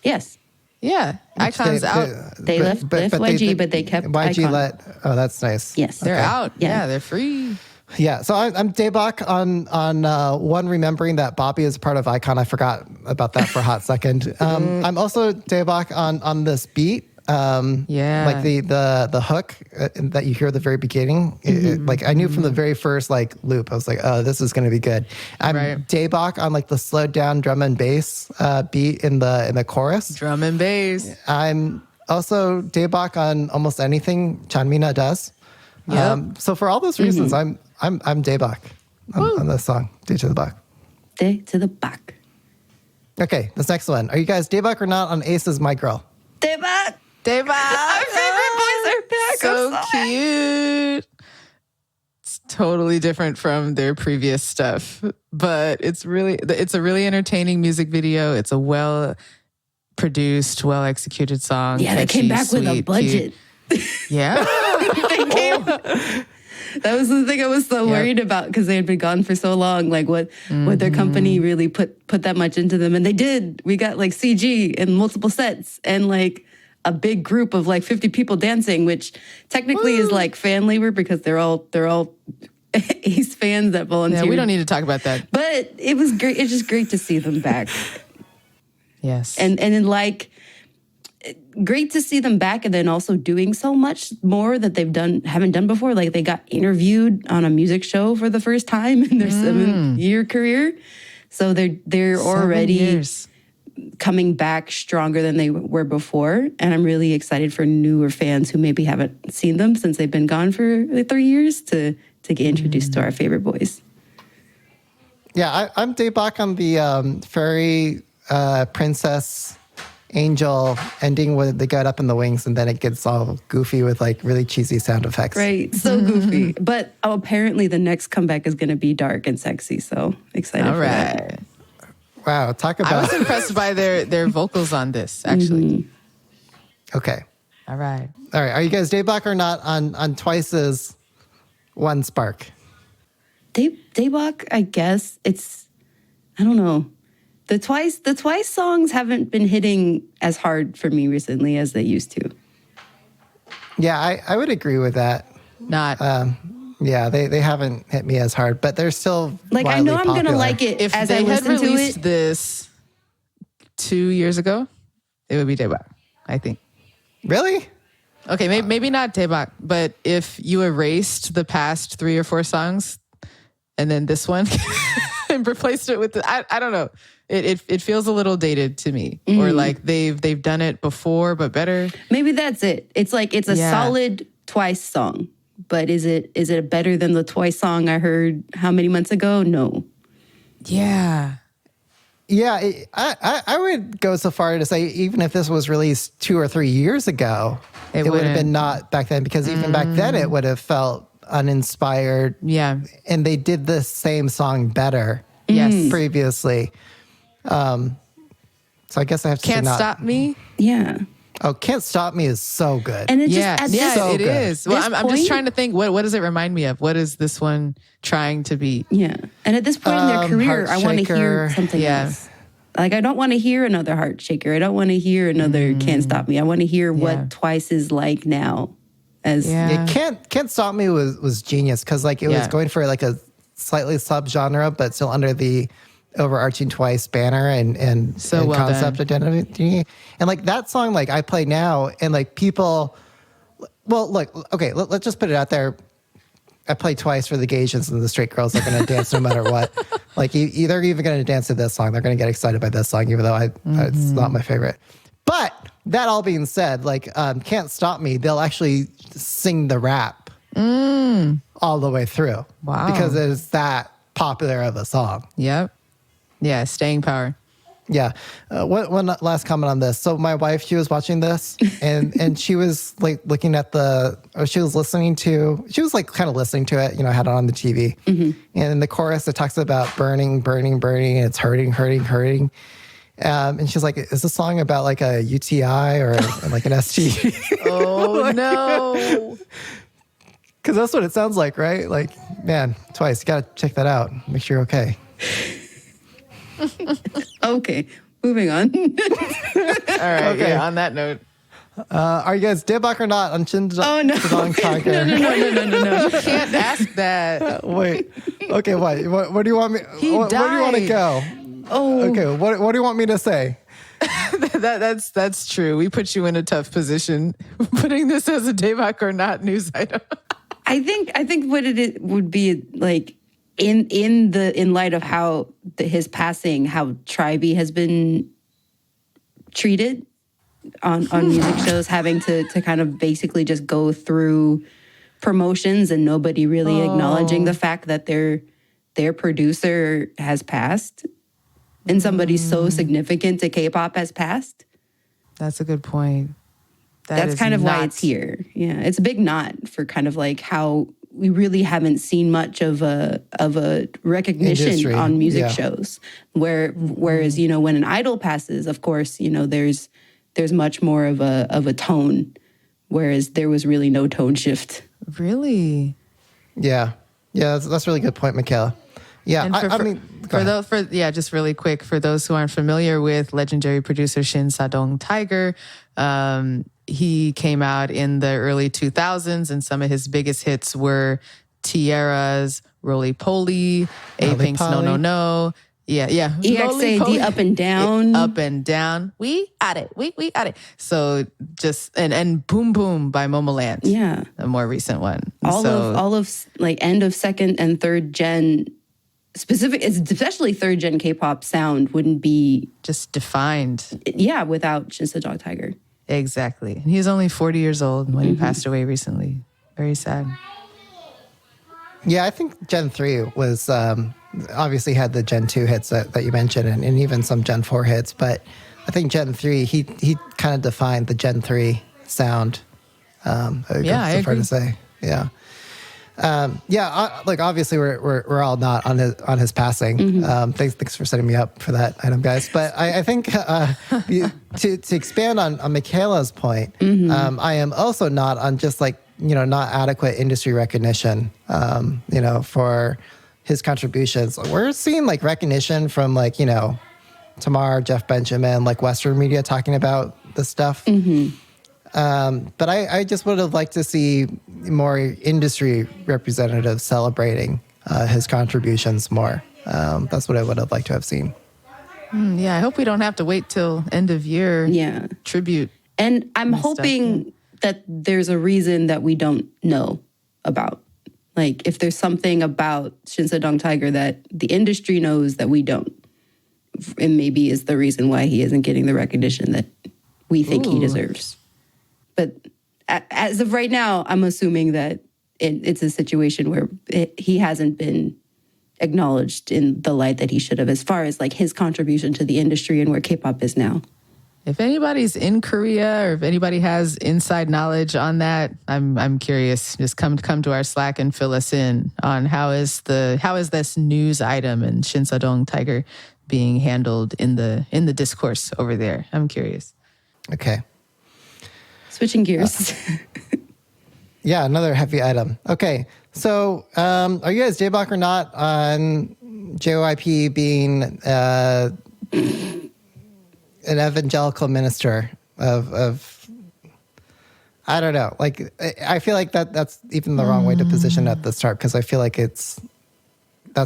Yes. Yeah. Icon's out. They left YG, but they kept YG Icon. Oh, that's nice. Yes. They're out. Yeah. Yeah, they're free. Yeah, so I'm Daebak on one, remembering that Bobby is a part of Icon. I forgot about that for a hot second. I'm also Daebak on this beat. Like the hook that you hear at the very beginning. Like I knew from the very first like loop, I was like, oh, this is going to be good. I'm Daebak on like the slowed down drum and bass beat in the chorus. Drum and bass. I'm also Daebak on almost anything Chanmina does. So for all those reasons, I'm Daebak on this song. D to the Bak. D to the Bak. Okay, this next one. Are you guys Daebak or not on Ace's My Girl? Daebak. Our favorite boys are back. So cute. It's totally different from their previous stuff, but it's a really entertaining music video. It's a well produced, well executed song. Yeah, they came back with a budget. Yeah. That was the thing I was so worried about because they had been gone for so long. Like what their company really put that much into them, and they did. We got like CG and multiple sets and like a big group of like 50 people dancing, which technically is like fan labor because they're all Ace fans that volunteered. Yeah, we don't need to talk about that. But it was great. It's just great to see them back. Yes, and then like. Great to see them back, and then also doing so much more that haven't done before. Like they got interviewed on a music show for the first time in their 7-year career, so they're already coming back stronger than they were before. And I'm really excited for newer fans who maybe haven't seen them since they've been gone for like 3 years to get introduced to our favorite boys. Yeah, I'm Daebak on the fairy princess. Angel ending with they get up in the wings and then it gets all goofy with like really cheesy sound effects. Right, so goofy. But apparently the next comeback is going to be dark and sexy, so excited for that. Wow, talk about... I was impressed by their vocals on this, actually. Okay. All right. Are you guys Daebak or not on Twice's One Spark? Daebak, I guess. I don't know. The Twice songs haven't been hitting as hard for me recently as they used to. Yeah, I would agree with that. Not. Yeah, they haven't hit me as hard, but they're still like I know I'm popular. gonna like it if as they I had listen to released it. this 2 years ago, it would be Daebak, I think. Really? Okay, maybe not Daebak, but if you erased the past 3 or 4 songs and then this one and replaced it with I don't know. It feels a little dated to me, or like they've done it before but better. Maybe that's it. It's like it's a solid Twice song, but is it better than the Twice song I heard how many months ago? No. Yeah. Yeah, I would go so far to say even if this was released 2 or 3 years ago, it would have been not back then, because even back then it would have felt uninspired. Yeah. And they did the same song better previously. So I guess I have to Can't say not. Stop Me? Yeah. Oh, Can't Stop Me is so good. And it just it is. Well, I'm just trying to think, what does it remind me of? What is this one trying to be? Yeah. And at this point in their career, I want to hear something Yeah. else. Like, I don't want to hear another Heart Shaker. I don't want to hear another Can't Stop Me. I want to hear what Twice is like now. Yeah, Can't Stop Me was genius, because like it was going for like a slightly subgenre, but still under the overarching Twice banner and well concept identity. And like that song, like I play now, and like people, well, look, okay, let's just put it out there. I play Twice for the Gasians, and the straight girls are going to dance no matter what. Like they're even going to dance to this song. They're going to get excited by this song, even though it's not my favorite. But that all being said, like Can't Stop Me, they'll actually sing the rap all the way through. Wow. Because it is that popular of a song. Yep. Yeah, staying power. Yeah. One last comment on this. So my wife, she was watching this and she was like looking at she was like kind of listening to it, had it on the TV. And in the chorus, it talks about burning, burning, burning, and it's hurting, hurting, hurting. And she's like, is this song about like a UTI or like an STD? Oh, no. Because that's what it sounds like, right? Like, man, Twice, you got to check that out. Make sure you're okay. Okay, moving on. All right, Okay. yeah, on that note. Are you guys Daebak or not on Shinsadong Tiger? No. You can't ask that. Wait. Okay, what do you want me? Where do you want to died. go? Oh, Okay, what do you want me to say? That's true. We put you in a tough position putting this as a Daebak or not news item. I think what it would be like in light of how his passing, how Tribe has been treated on music shows, having to kind of basically just go through promotions and nobody really acknowledging the fact that their producer has passed and somebody so significant to K-pop has passed. That's a good point. That's kind of why it's here. Yeah, it's a big not for kind of like how we really haven't seen much of a recognition Industry, on music yeah. shows. Whereas when an idol passes, of course, there's much more of a tone, whereas there was really no tone shift. Really? Yeah, that's a really good point, Michaela. Yeah, And I mean, go ahead. just really quick, for those who aren't familiar with legendary producer Shinsadong Tiger, he came out in the early 2000s, and some of his biggest hits were Tierra's Roly Poly, A-Pink's No No No. Yeah. EXAD Up and Down. Up and Down. We at it. We at it. So just, and Boom Boom by Momoland. Yeah. A more recent one. All of like end of second and third gen, especially third gen K-pop sound wouldn't be just defined. Yeah, without Shinsadong Tiger. Exactly. And he was only 40 years old when he passed away recently. Very sad. Yeah, I think Gen 3 was obviously had the Gen 2 hits that you mentioned and even some Gen 4 hits, but I think Gen 3, he kind of defined the Gen 3 sound. I agree. To say. Yeah. Like obviously we're all not on his passing. Mm-hmm. Thanks for setting me up for that item, guys. But I think to expand on Michaela's point, Mm-hmm. I am also not on just like not adequate industry recognition. For his contributions. We're seeing like recognition from like Tamar, Jeff Benjamin, like Western media talking about this stuff. Mm-hmm. But I just would have liked to see more industry representatives celebrating his contributions more. That's what I would have liked to have seen. I hope we don't have to wait till end of year tribute. And I'm hoping that there's a reason that we don't know about. Like if there's something about Shinsadong Tiger that the industry knows that we don't, and maybe is the reason why he isn't getting the recognition that we think he deserves. But as of right now, I'm assuming that it's a situation where he hasn't been acknowledged in the light that he should have, as far as like his contribution to the industry and where K-pop is now. If anybody's in Korea or if anybody has inside knowledge on that, I'm curious. Just come to our Slack and fill us in on how is this news item and Shinsadong Tiger being handled in the discourse over there. I'm curious. Okay. Switching gears. Yeah, another heavy item. Okay, so are you guys Daebak or not on JYP being an evangelical minister of I don't know. Like I feel like that's even the wrong way to position at the start because I feel like that's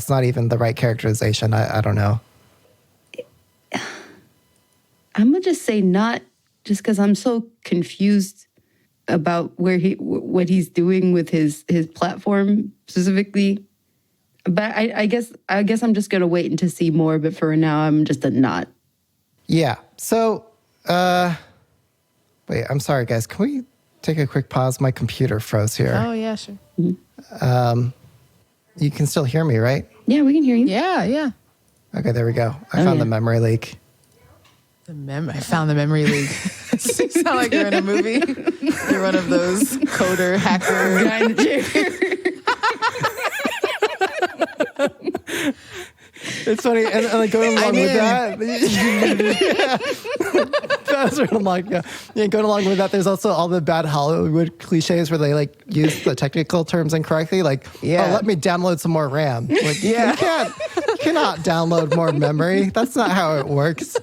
not even the right characterization. I don't know. I'm gonna just say not, just because I'm so confused about what he's doing with his platform specifically. But I guess I'm just gonna wait to see more. But for now, I'm just a not. Yeah. So, wait. I'm sorry, guys. Can we take a quick pause? My computer froze here. Oh yeah, sure. You can still hear me, right? Yeah, we can hear you. Yeah. Okay, there we go. I found the memory leak. I found the memory leak. You sound like you're in a movie. You're one of those coder hacker guy in the chair. It's funny, and like going along with that, that's what I'm like. Yeah, going along with that, there's also all the bad Hollywood cliches where they like use the technical terms incorrectly. Like, oh, let me download some more RAM. Like, you cannot download more memory. That's not how it works.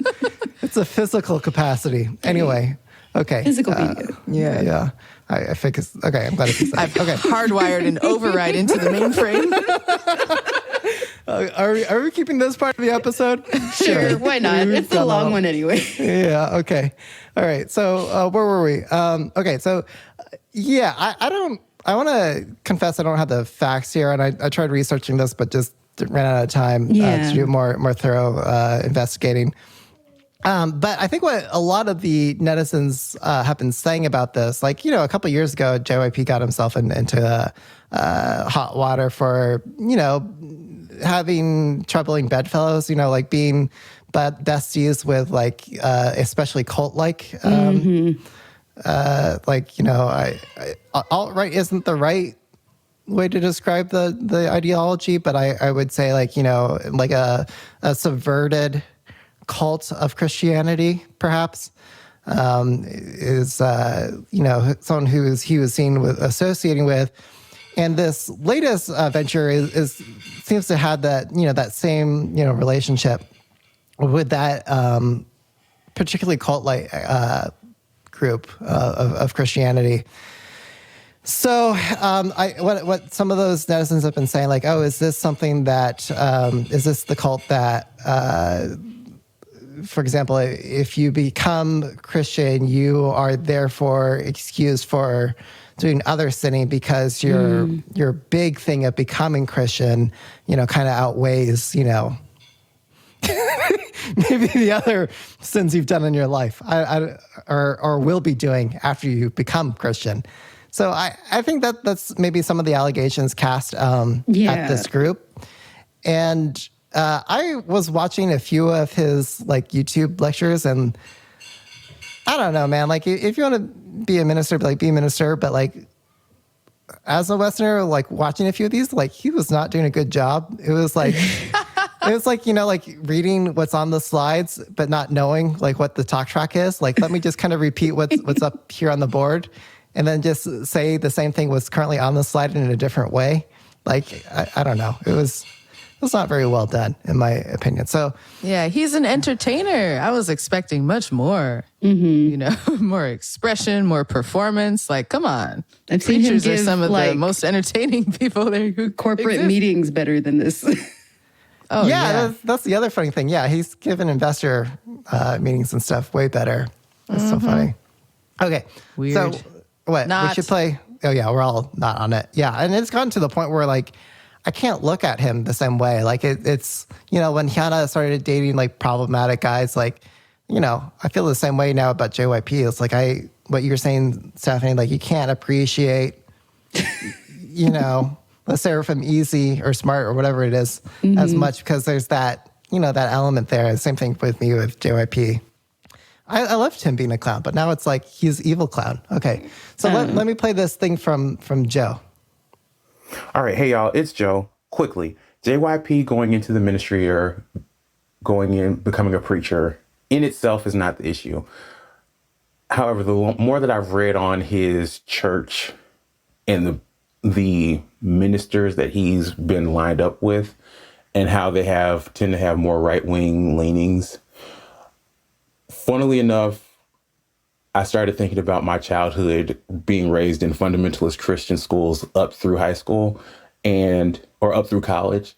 It's a physical capacity. Anyway, okay. Physical media. Yeah. I think it's okay. I'm glad it's I've hardwired an override into the mainframe. Are we keeping this part of the episode? Sure, why not? It's a long one anyway. Yeah. Okay. All right. So where were we? Okay. So I want to confess I don't have the facts here, and I tried researching this, but just ran out of time to do more thorough investigating. But I think what a lot of the netizens have been saying about this, like, a couple of years ago, JYP got himself into hot water for, having troubling bedfellows, like being besties with like, especially cult-like, alt-right isn't the right way to describe the ideology, but I would say like, like a subverted cult of Christianity, perhaps, is someone he was seen with associating with, and this latest venture is seems to have that that same relationship with that particularly cult-like group of Christianity. So what some of those netizens have been saying, like, oh, is this something that is this the cult that for example, if you become Christian, you are therefore excused for doing other sinning because your big thing of becoming Christian, kind of outweighs, maybe the other sins you've done in your life, or will be doing after you become Christian. So I think that's maybe some of the allegations cast at this group, and. I was watching a few of his like YouTube lectures, and I don't know, man. Like, if you want to be a minister, be a minister. But like, as a Westerner, like watching a few of these, like he was not doing a good job. It was like, like reading what's on the slides, but not knowing like what the talk track is. Like, let me just kind of repeat what's up here on the board, and then just say the same thing was currently on the slide in a different way. Like, I don't know. It was not very well done, in my opinion. So yeah, he's an entertainer. I was expecting much more. More expression, more performance. Like, come on. I've seen him give, are some of the most entertaining people there who corporate exist. Meetings better than this. Oh yeah, that's the other funny thing. Yeah, he's given investor meetings and stuff way better. That's so funny. Okay, weird. So what we should play? Oh yeah, we're all not on it. Yeah, and it's gotten to the point where like. I can't look at him the same way. Like it's, when Hyuna started dating like problematic guys, like, I feel the same way now about JYP. It's like what you're saying, Stephanie, like you can't appreciate, the SSERAFIM Easy or Smart or whatever it is as much because there's that, that element there. Same thing with me with JYP. I loved him being a clown, but now it's like he's evil clown. Okay. So let me play this thing from Joe. All right. Hey, y'all. It's Joe. Quickly, JYP going into the ministry or becoming a preacher in itself is not the issue. However, the more that I've read on his church and the ministers that he's been lined up with and how they tend to have more right-wing leanings, funnily enough, I started thinking about my childhood being raised in fundamentalist Christian schools up through high school or up through college.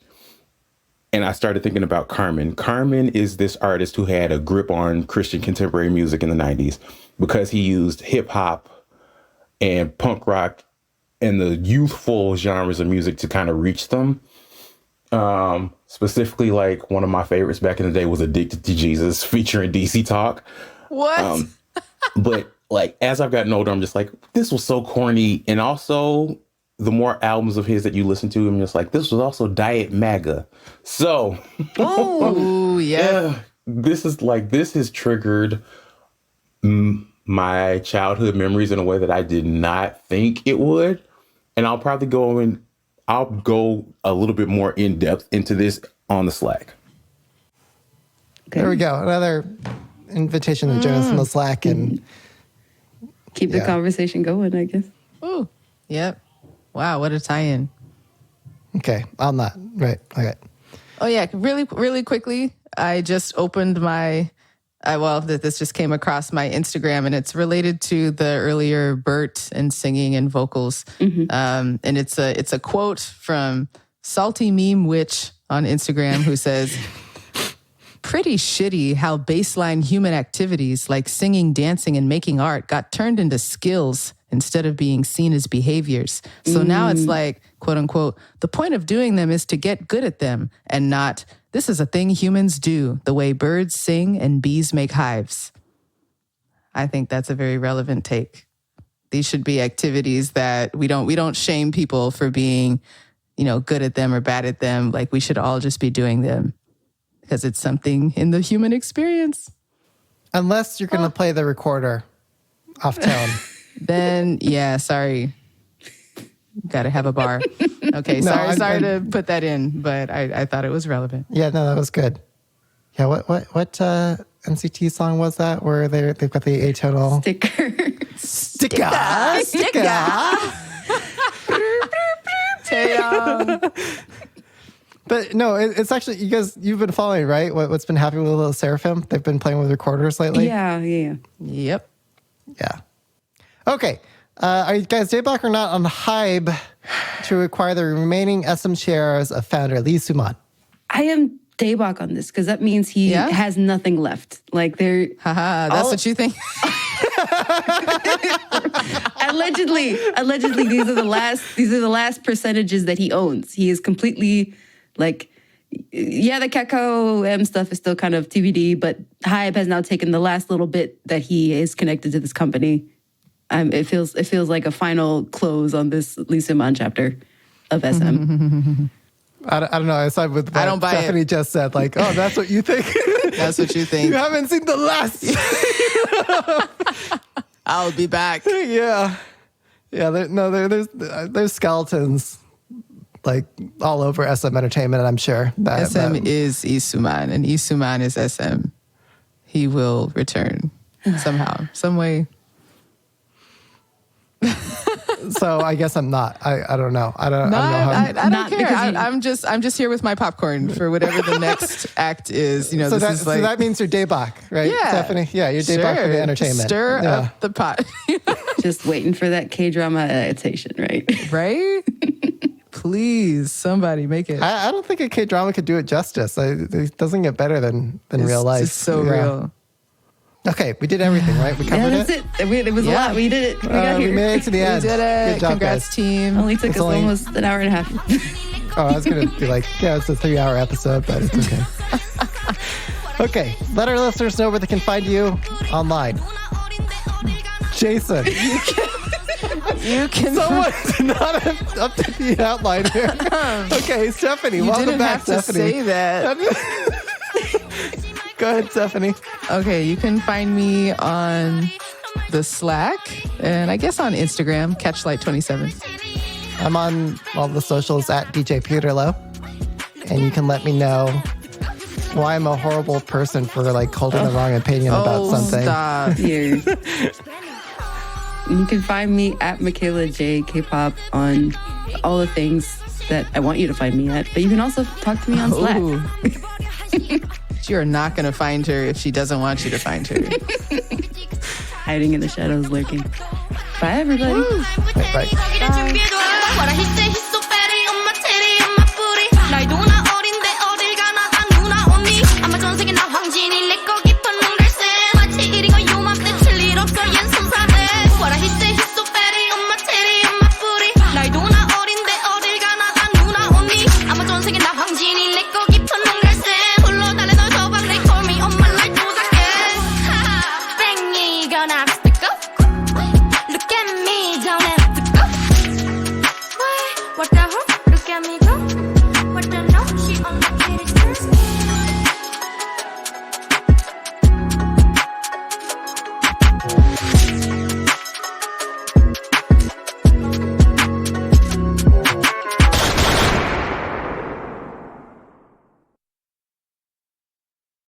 And I started thinking about Carmen. Carmen is this artist who had a grip on Christian contemporary music in the 90s because he used hip hop and punk rock and the youthful genres of music to kind of reach them. Specifically, like one of my favorites back in the day was Addicted to Jesus featuring DC Talk. What? But like, as I've gotten older, I'm just like, this was so corny. And also the more albums of his that you listen to, I'm just like, this was also Diet MAGA. So, oh yeah. This has triggered my childhood memories in a way that I did not think it would. And I'll go a little bit more in depth into this on the Slack. Okay. There we go. Another invitation to join us in the Slack and keep the conversation going, I guess. Ooh, yep. Wow, what a tie-in. Okay, on that. Right, okay. Oh, yeah, really quickly, I just opened this just came across my Instagram, and it's related to the earlier Bert and singing and vocals. And it's a quote from Salty Meme Witch on Instagram who says, "Pretty shitty how baseline human activities like singing, dancing, and making art got turned into skills instead of being seen as behaviors. So now it's like, quote unquote, the point of doing them is to get good at them and not, this is a thing humans do, the way birds sing and bees make hives." I think that's a very relevant take. These should be activities that we don't shame people for being, good at them or bad at them. Like, we should all just be doing them because it's something in the human experience. Unless you're going to play the recorder off tone. Then, yeah, sorry. Got to have a bar. Okay, sorry to put that in, but I thought it was relevant. Yeah, no, that was good. Yeah, what NCT song was that where they've got the atonal? Sticker. But no, it's actually, you've been following, right? What's been happening with Little Seraphim? They've been playing with recorders lately? Yeah. Yep. Yeah. Okay. Are you guys Dayblock or not on Hybe to acquire the remaining SM shares of founder Lee Soo-man? I am Dayblock on this because that means he has nothing left. Like they're... that's what you think? Allegedly, these are the last percentages that he owns. He is completely like, yeah, the Kakao M stuff is still kind of TBD, but Hybe has now taken the last little bit that he is connected to this company. It feels like a final close on this Lee Soo-man chapter of SM. I don't know. I side with what Stephanie just said. Like, oh, that's what you think? That's what you think. You haven't seen the last. I'll be back. Yeah. There's skeletons like all over SM Entertainment, I'm sure. SM is Lee Soo-man, and Lee Soo-man is SM. He will return somehow, some way. So I guess I'm not. I don't know. I don't know how. I don't care. I'm just here with my popcorn for whatever the next act is. So that means you're Dayblock, right? Yeah, Stephanie. Yeah, you're Dayblock for the entertainment. Stir up the pot. Just waiting for that K-drama adaptation, right? Right. Please, somebody make it. I don't think a K-drama could do it justice. It doesn't get better than real life. It's so real. Okay, we did everything, right? We covered that's it. It was a lot. We did it. We got here. We made it to the end. We did it. Good job, Congrats, guys. team. Only took us almost an hour and a half. I was going to be like, it's a 3-hour episode, but it's okay. Okay, let our listeners know where they can find you online. Jason. You can. Someone did not update the outline here. Okay, Stephanie. Welcome back, Stephanie. You didn't have to say that. Go ahead, Stephanie. Okay, you can find me on the Slack and I guess on Instagram, Catchlight27. I'm on all the socials at DJ Peterlow. And you can let me know why I'm a horrible person for like holding the wrong opinion about something. Stop. You can find me at Michaela J Kpop on all the things that I want you to find me at. But you can also talk to me on Slack. You're not going to find her if she doesn't want you to find her. Hiding in the shadows, lurking. Bye, everybody. Bye.